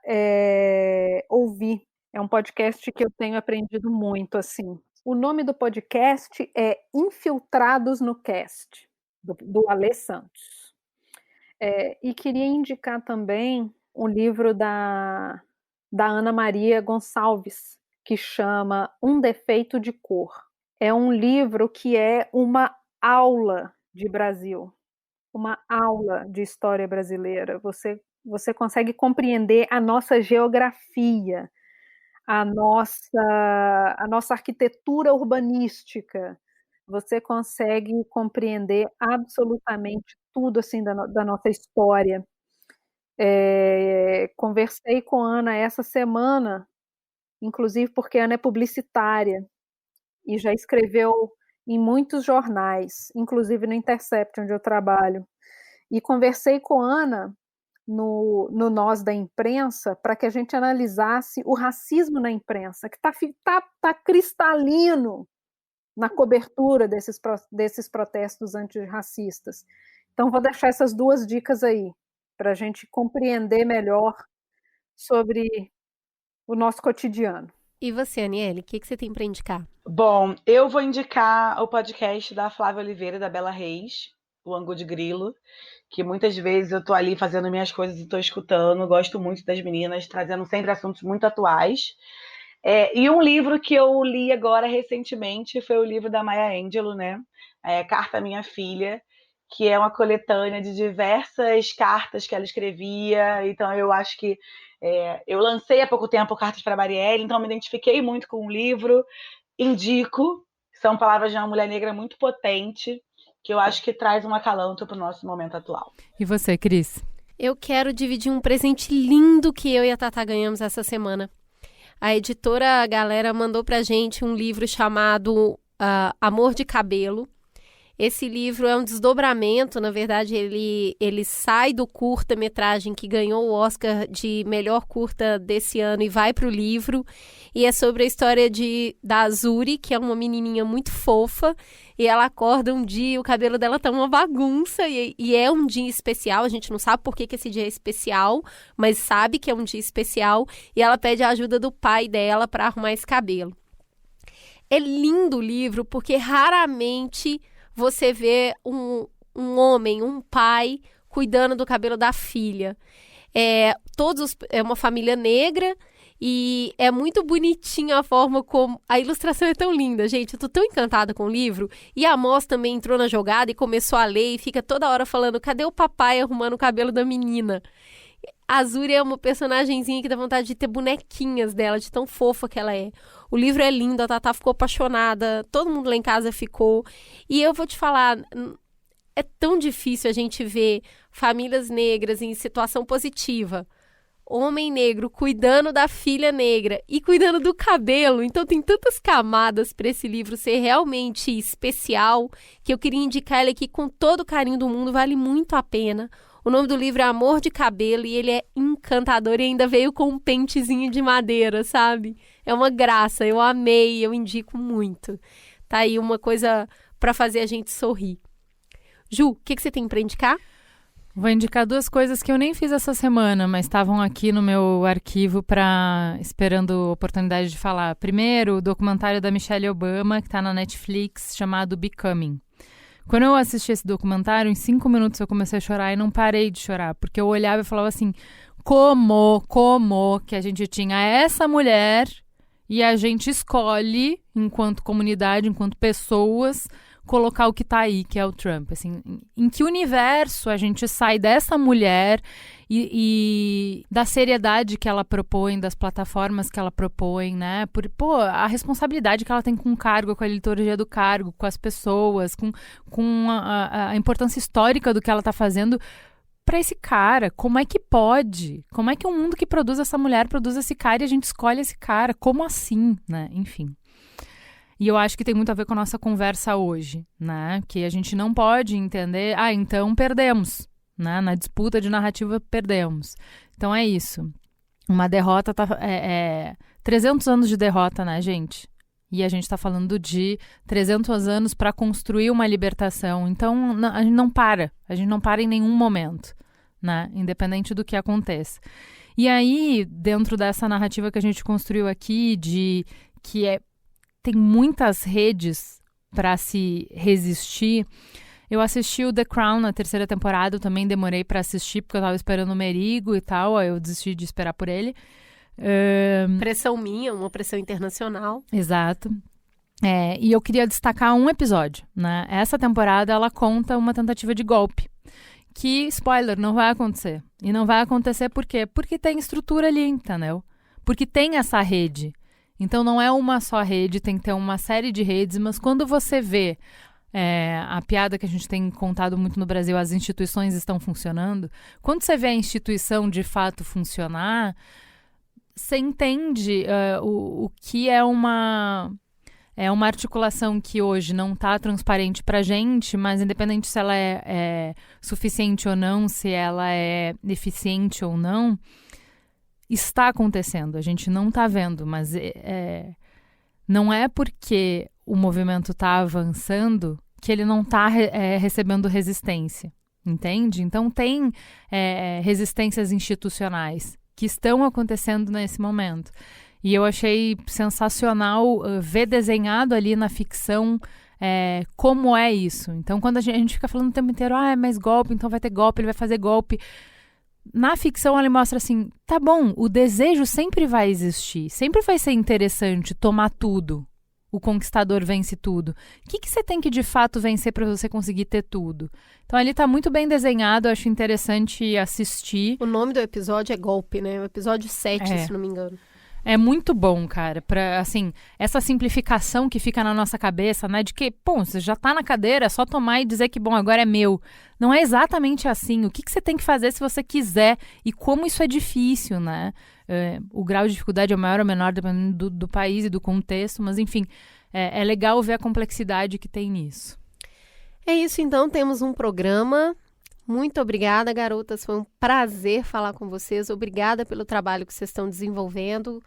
[SPEAKER 14] ouvir. É um podcast que eu tenho aprendido muito, assim. O nome do podcast é Infiltrados no Cast, do Alê Santos. E queria indicar também um livro da Ana Maria Gonçalves, que chama Um Defeito de Cor. É um livro que é uma aula de Brasil, uma aula de história brasileira. Você consegue compreender a nossa geografia, a nossa arquitetura urbanística. Você consegue compreender absolutamente tudo assim da nossa história. Conversei com a Ana essa semana, inclusive porque a Ana é publicitária e já escreveu em muitos jornais, inclusive no Intercept, onde eu trabalho. E conversei com a Ana no Nós da Imprensa, para que a gente analisasse o racismo na imprensa, que tá cristalino na cobertura desses protestos antirracistas. Então, vou deixar essas duas dicas aí, para a gente compreender melhor sobre o nosso cotidiano.
[SPEAKER 2] E você, Aniele, o que você tem para indicar?
[SPEAKER 13] Bom, eu vou indicar o podcast da Flávia Oliveira e da Bela Reis, o Angu de Grilo, que muitas vezes eu tô ali fazendo minhas coisas e tô escutando, gosto muito das meninas, trazendo sempre assuntos muito atuais. E um livro que eu li agora recentemente foi o livro da Maya Angelou, né? Carta à Minha Filha, que é uma coletânea de diversas cartas que ela escrevia. Então eu acho que eu lancei há pouco tempo Cartas para Marielle, então me identifiquei muito com o livro, indico, são palavras de uma mulher negra muito potente, que eu acho que traz um acalanto para o nosso momento atual.
[SPEAKER 3] E você, Cris?
[SPEAKER 2] Eu quero dividir um presente lindo que eu e a Tatá ganhamos essa semana. A editora Galera mandou pra gente um livro chamado Amor de Cabelo. Esse livro é um desdobramento, na verdade ele sai do curta-metragem que ganhou o Oscar de melhor curta desse ano e vai para o livro. E é sobre a história da Azuri, que é uma menininha muito fofa, e ela acorda um dia e o cabelo dela tá uma bagunça, e é um dia especial, a gente não sabe por que esse dia é especial, mas sabe que é um dia especial, e ela pede a ajuda do pai dela para arrumar esse cabelo. É lindo o livro, porque raramente você vê um homem, um pai, cuidando do cabelo da filha. É uma família negra e é muito bonitinha a forma como... A ilustração é tão linda, gente. Eu tô tão encantada com o livro. E a Moss também entrou na jogada e começou a ler e fica toda hora falando: cadê o papai arrumando o cabelo da menina? A Azuri é uma personagenzinha que dá vontade de ter bonequinhas dela, de tão fofa que ela é. O livro é lindo, a Tatá ficou apaixonada, todo mundo lá em casa ficou. E eu vou te falar, é tão difícil a gente ver famílias negras em situação positiva. Homem negro cuidando da filha negra e cuidando do cabelo. Então tem tantas camadas para esse livro ser realmente especial que eu queria indicar ele aqui com todo o carinho do mundo, vale muito a pena. O nome do livro é Amor de Cabelo e ele é encantador e ainda veio com um pentezinho de madeira, sabe? É uma graça, eu amei, eu indico muito. Tá aí uma coisa para fazer a gente sorrir. Ju, o que você tem para indicar?
[SPEAKER 3] Vou indicar duas coisas que eu nem fiz essa semana, mas estavam aqui no meu arquivo esperando a oportunidade de falar. Primeiro, o documentário da Michelle Obama, que está na Netflix, chamado Becoming. Quando eu assisti esse documentário, em 5 minutos eu comecei a chorar e não parei de chorar, porque eu olhava e falava assim, como que a gente tinha essa mulher e a gente escolhe, enquanto comunidade, enquanto pessoas, colocar o que tá aí, que é o Trump. Assim, em que universo a gente sai dessa mulher e da seriedade que ela propõe, das plataformas que ela propõe, né? A responsabilidade que ela tem com o cargo, com a liturgia do cargo, com as pessoas, com a importância histórica do que ela tá fazendo pra esse cara. Como é que pode? Como é que um mundo que produz essa mulher produz esse cara e a gente escolhe esse cara? Como assim, né? Enfim. E eu acho que tem muito a ver com a nossa conversa hoje, né? Que a gente não pode entender, então perdemos, né? Na disputa de narrativa, perdemos. Então é isso. Uma derrota 300 anos de derrota, né, gente? E a gente está falando de 300 anos para construir uma libertação. Então, a gente não para. A gente não para em nenhum momento, né? Independente do que aconteça. E aí, dentro dessa narrativa que a gente construiu aqui, tem muitas redes para se resistir. Eu assisti o The Crown na 3ª temporada. Eu também demorei para assistir, porque eu estava esperando o Merigo e tal. Aí eu desisti de esperar por ele.
[SPEAKER 2] Pressão minha, uma pressão internacional.
[SPEAKER 3] Exato. E eu queria destacar um episódio, né? Essa temporada, ela conta uma tentativa de golpe. Que, spoiler, não vai acontecer. E não vai acontecer por quê? Porque tem estrutura ali, entendeu? Porque tem essa rede. Então, não é uma só rede, tem que ter uma série de redes. Mas quando você vê a piada que a gente tem contado muito no Brasil, as instituições estão funcionando. Quando você vê a instituição, de fato, funcionar... Você entende o que é uma articulação que hoje não está transparente para a gente, mas independente se ela é suficiente ou não, se ela é eficiente ou não, está acontecendo. A gente não está vendo, mas não é porque o movimento está avançando que ele não está recebendo resistência, entende? Então tem resistências institucionais que estão acontecendo nesse momento. E eu achei sensacional ver desenhado ali na ficção como é isso. Então, quando a gente fica falando o tempo inteiro, mas golpe, então vai ter golpe, ele vai fazer golpe. Na ficção, ele mostra assim, tá bom, o desejo sempre vai existir, sempre vai ser interessante tomar tudo. O conquistador vence tudo. O que você tem que, de fato, vencer para você conseguir ter tudo? Então, ali tá muito bem desenhado, eu acho interessante assistir.
[SPEAKER 2] O nome do episódio é Golpe, né? O episódio 7, se não me engano.
[SPEAKER 3] É muito bom, cara, assim, essa simplificação que fica na nossa cabeça, né, de que, você já tá na cadeira, é só tomar e dizer que, agora é meu. Não é exatamente assim. O que você tem que fazer se você quiser e como isso é difícil, né? O grau de dificuldade é maior ou menor dependendo do país e do contexto, mas, enfim, é legal ver a complexidade que tem nisso.
[SPEAKER 2] É isso, então, temos um programa. Muito obrigada, garotas. Foi um prazer falar com vocês. Obrigada pelo trabalho que vocês estão desenvolvendo.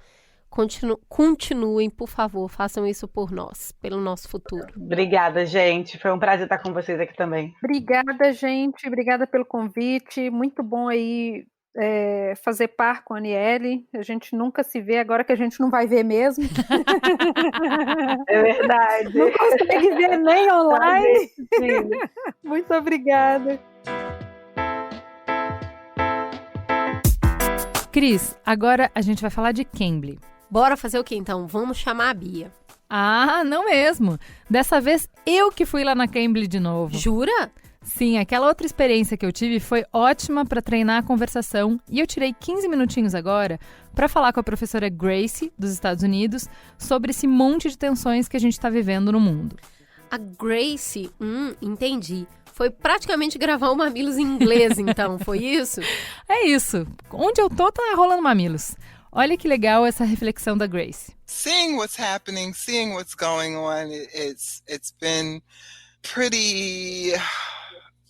[SPEAKER 2] Continuem, por favor, façam isso por nós, pelo nosso futuro.
[SPEAKER 13] Obrigada, gente. Foi um prazer estar com vocês aqui também.
[SPEAKER 14] Obrigada, gente. Obrigada pelo convite. Muito bom aí fazer par com a Aniele. A gente nunca se vê, agora que a gente não vai ver mesmo.
[SPEAKER 13] É verdade.
[SPEAKER 14] Não consegue ver nem online. Muito obrigada.
[SPEAKER 3] Cris, agora a gente vai falar de Cambly.
[SPEAKER 2] Bora fazer o quê, então? Vamos chamar a Bia.
[SPEAKER 3] Não mesmo. Dessa vez, eu que fui lá na Cambly de novo.
[SPEAKER 2] Jura?
[SPEAKER 3] Sim, aquela outra experiência que eu tive foi ótima para treinar a conversação e eu tirei 15 minutinhos agora para falar com a professora Gracie, dos Estados Unidos, sobre esse monte de tensões que a gente está vivendo no mundo.
[SPEAKER 2] A Gracie, entendi. Foi praticamente gravar o Mamilos em inglês, então, foi isso?
[SPEAKER 3] É isso. Onde eu tô, tá rolando Mamilos. Olha que legal essa reflexão da Gracie.
[SPEAKER 7] Seeing what's happening, seeing what's going on, it's been pretty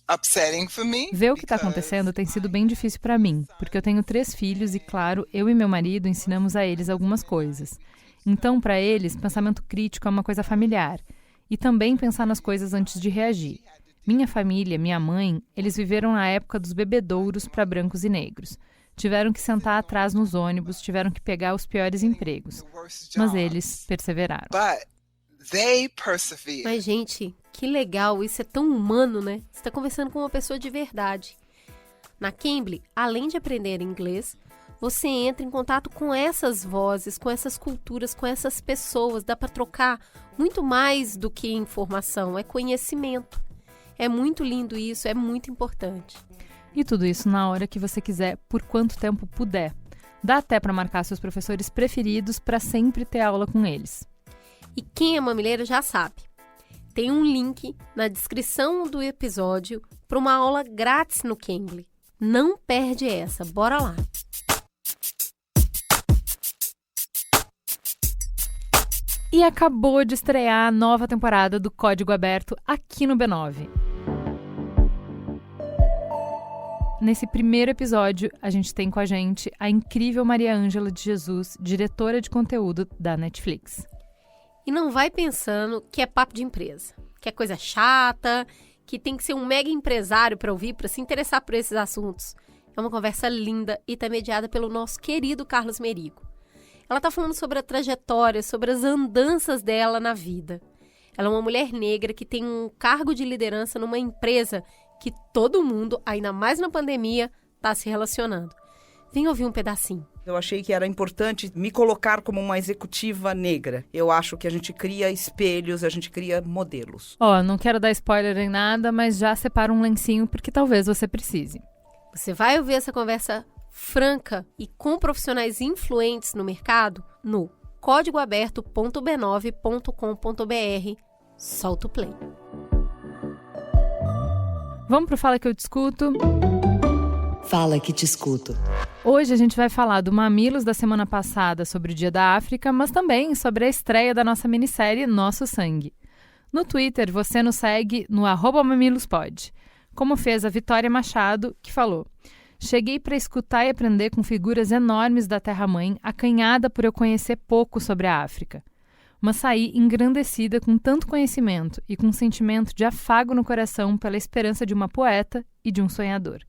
[SPEAKER 7] upsetting for me.
[SPEAKER 3] Ver o que está acontecendo tem sido bem difícil para mim, porque eu tenho 3 filhos e, claro, eu e meu marido ensinamos a eles algumas coisas. Então, para eles, pensamento crítico é uma coisa familiar. E também pensar nas coisas antes de reagir. Minha família, minha mãe, eles viveram na época dos bebedouros para brancos e negros. Tiveram que sentar atrás nos ônibus, tiveram que pegar os piores empregos. Mas eles perseveraram.
[SPEAKER 2] Mas, gente, que legal, isso é tão humano, né? Você está conversando com uma pessoa de verdade. Na Cambly, além de aprender inglês, você entra em contato com essas vozes, com essas culturas, com essas pessoas. Dá para trocar muito mais do que informação, é conhecimento. É muito lindo isso, é muito importante.
[SPEAKER 3] E tudo isso na hora que você quiser, por quanto tempo puder. Dá até para marcar seus professores preferidos para sempre ter aula com eles.
[SPEAKER 2] E quem é mamileiro já sabe. Tem um link na descrição do episódio para uma aula grátis no Cambly. Não perde essa, bora lá!
[SPEAKER 3] E acabou de estrear a nova temporada do Código Aberto aqui no B9. Nesse primeiro episódio, a gente tem com a gente a incrível Maria Ângela de Jesus, diretora de conteúdo da Netflix.
[SPEAKER 2] E não vai pensando que é papo de empresa, que é coisa chata, que tem que ser um mega empresário para ouvir, para se interessar por esses assuntos. É uma conversa linda e está mediada pelo nosso querido Carlos Merigo. Ela está falando sobre a trajetória, sobre as andanças dela na vida. Ela é uma mulher negra que tem um cargo de liderança numa empresa que todo mundo, ainda mais na pandemia, está se relacionando. Vem ouvir um pedacinho.
[SPEAKER 17] Eu achei que era importante me colocar como uma executiva negra. Eu acho que a gente cria espelhos, a gente cria modelos.
[SPEAKER 3] Não quero dar spoiler em nada, mas já separa um lencinho porque talvez você precise.
[SPEAKER 2] Você vai ouvir essa conversa franca e com profissionais influentes no mercado no códigoaberto.b9.com.br. Solta o play.
[SPEAKER 3] Vamos pro Fala Que Eu Te Escuto?
[SPEAKER 16] Fala que te escuto.
[SPEAKER 3] Hoje a gente vai falar do Mamilos da semana passada sobre o Dia da África, mas também sobre a estreia da nossa minissérie Nosso Sangue. No Twitter, você nos segue no @mamilospod, como fez a Vitória Machado, que falou: cheguei para escutar e aprender com figuras enormes da Terra-mãe, acanhada por eu conhecer pouco sobre a África. Mas saí engrandecida com tanto conhecimento e com um sentimento de afago no coração pela esperança de uma poeta e de um sonhador.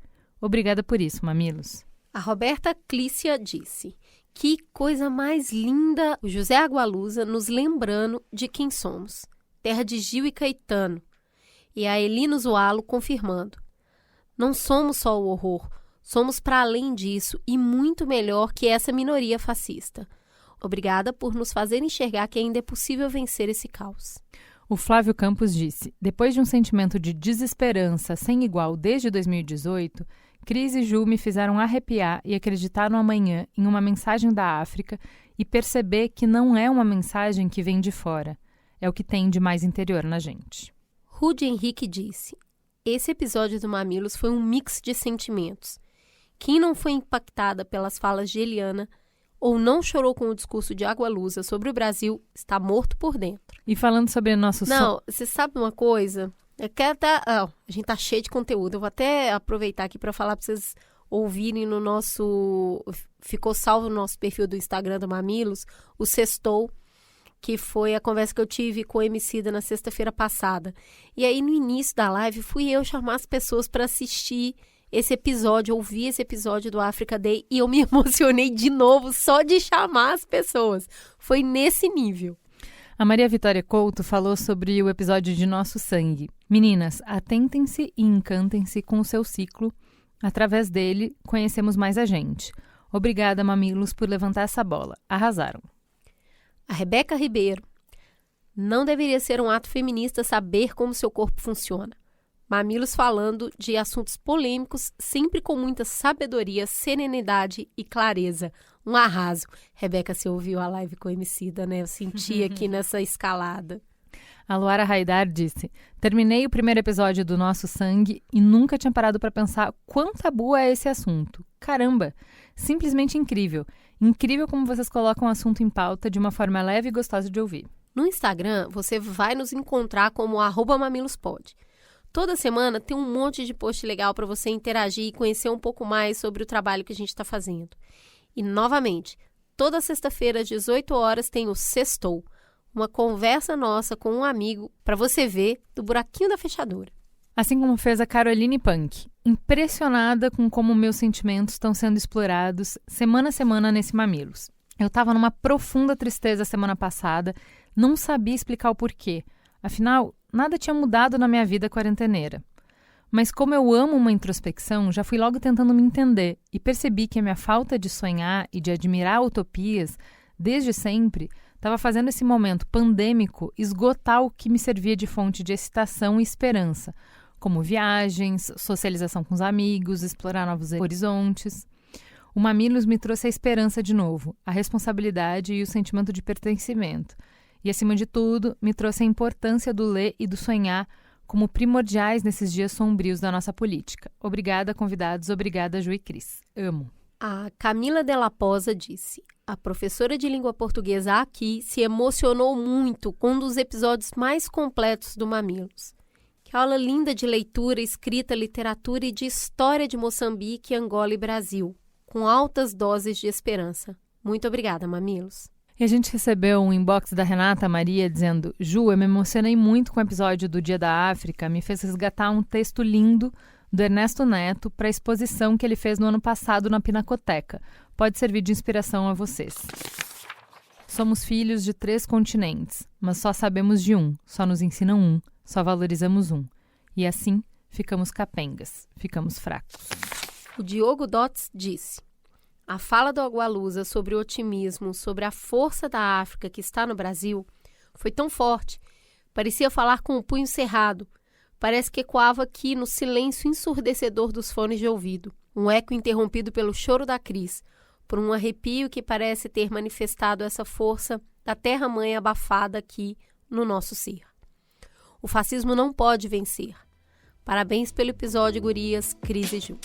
[SPEAKER 3] Obrigada por isso, Mamilos.
[SPEAKER 2] A Roberta Clícia disse: que coisa mais linda o José Agualusa nos lembrando de quem somos. Terra de Gil e Caetano. E a Elino Zualo confirmando: não somos só o horror, somos para além disso e muito melhor que essa minoria fascista. Obrigada por nos fazer enxergar que ainda é possível vencer esse caos.
[SPEAKER 3] O Flávio Campos disse: depois de um sentimento de desesperança sem igual desde 2018, Cris e Ju me fizeram arrepiar e acreditar no amanhã em uma mensagem da África e perceber que não é uma mensagem que vem de fora, é o que tem de mais interior na gente.
[SPEAKER 2] Rude Henrique disse: esse episódio do Mamilos foi um mix de sentimentos. Quem não foi impactada pelas falas de Eliana ou não chorou com o discurso de Agualusa sobre o Brasil está morto por dentro.
[SPEAKER 3] E falando sobre nosso...
[SPEAKER 2] Não, você sabe uma coisa? Eu quero até... a gente tá cheio de conteúdo. Eu vou até aproveitar aqui para falar para vocês ouvirem no nosso... Ficou salvo no nosso perfil do Instagram do Mamilos, o Sextou, que foi a conversa que eu tive com o Emicida na sexta-feira passada. E aí, no início da live, fui eu chamar as pessoas para assistir esse episódio, ouvir esse episódio do Africa Day, e eu me emocionei de novo só de chamar as pessoas. Foi nesse nível.
[SPEAKER 3] A Maria Vitória Couto falou sobre o episódio de Nosso Sangue. Meninas, atentem-se e encantem-se com o seu ciclo. Através dele, conhecemos mais a gente. Obrigada, Mamilos, por levantar essa bola. Arrasaram.
[SPEAKER 2] A Rebeca Ribeiro: não deveria ser um ato feminista saber como seu corpo funciona. Mamilos falando de assuntos polêmicos, sempre com muita sabedoria, serenidade e clareza. Um arraso. Rebeca, você ouviu a live com o Emicida, né? Eu senti aqui nessa escalada.
[SPEAKER 3] A Luara Haidar disse: terminei o primeiro episódio do Nosso Sangue e nunca tinha parado para pensar quão tabu é esse assunto. Caramba! Simplesmente incrível. Incrível como vocês colocam o assunto em pauta de uma forma leve e gostosa de ouvir.
[SPEAKER 2] No Instagram, você vai nos encontrar como @mamilospod. Toda semana tem um monte de post legal para você interagir e conhecer um pouco mais sobre o trabalho que a gente está fazendo. E, novamente, toda sexta-feira às 18 horas tem o Sextou, uma conversa nossa com um amigo para você ver do buraquinho da fechadura.
[SPEAKER 3] Assim como fez a Caroline Punk, impressionada com como meus sentimentos estão sendo explorados semana a semana nesse Mamilos. Eu estava numa profunda tristeza semana passada, não sabia explicar o porquê. Afinal, nada tinha mudado na minha vida quarenteneira. Mas como eu amo uma introspecção, já fui logo tentando me entender e percebi que a minha falta de sonhar e de admirar utopias, desde sempre, estava fazendo esse momento pandêmico esgotar o que me servia de fonte de excitação e esperança, como viagens, socialização com os amigos, explorar novos horizontes. O Mamilos me trouxe a esperança de novo, a responsabilidade e o sentimento de pertencimento. E, acima de tudo, me trouxe a importância do ler e do sonhar como primordiais nesses dias sombrios da nossa política. Obrigada, convidados. Obrigada, Ju e Cris. Amo.
[SPEAKER 2] A Camila Della Posa disse: a professora de língua portuguesa aqui se emocionou muito com um dos episódios mais completos do Mamilos. Que aula linda de leitura, escrita, literatura e de história de Moçambique, Angola e Brasil, com altas doses de esperança. Muito obrigada, Mamilos.
[SPEAKER 3] E a gente recebeu um inbox da Renata Maria dizendo: Ju, eu me emocionei muito com o episódio do Dia da África, me fez resgatar um texto lindo do Ernesto Neto para a exposição que ele fez no ano passado na Pinacoteca. Pode servir de inspiração a vocês. Somos filhos de 3 continentes, mas só sabemos de um, só nos ensinam um, só valorizamos um. E assim, ficamos capengas, ficamos fracos.
[SPEAKER 2] O Diogo Dots disse: a fala do Agualusa sobre o otimismo, sobre a força da África que está no Brasil, foi tão forte, parecia falar com o punho cerrado. Parece que ecoava aqui no silêncio ensurdecedor dos fones de ouvido, um eco interrompido pelo choro da Cris, por um arrepio que parece ter manifestado essa força da terra-mãe abafada aqui no nosso ser. O fascismo não pode vencer. Parabéns pelo episódio, gurias, Cris e Ju.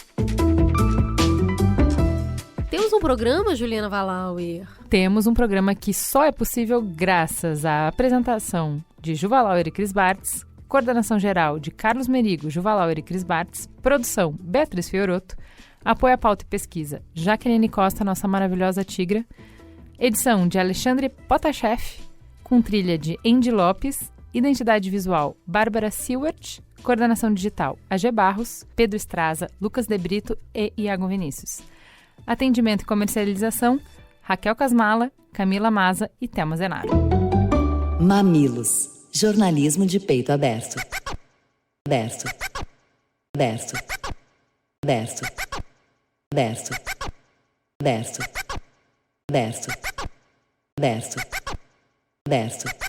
[SPEAKER 2] Temos um programa, Juliana Valauer?
[SPEAKER 3] Temos um programa que só é possível graças à apresentação de Ju Valauer e Cris Bartz, coordenação geral de Carlos Merigo, Ju Valauer e Cris Bartz, produção Beatriz Fiorotto, apoio à pauta e pesquisa Jaqueline Costa, nossa maravilhosa tigra, edição de Alexandre Potashev, com trilha de Andy Lopes, identidade visual Bárbara Seward, coordenação digital AG Barros, Pedro Estraza, Lucas De Brito e Iago Vinícius. Atendimento e comercialização Raquel Casmala, Camila Maza e Thelma Zenaro.
[SPEAKER 16] Mamilos. Jornalismo de peito aberto. Aberto. Aberto. Aberto. Aberto. Aberto. Aberto. Aberto. Aberto.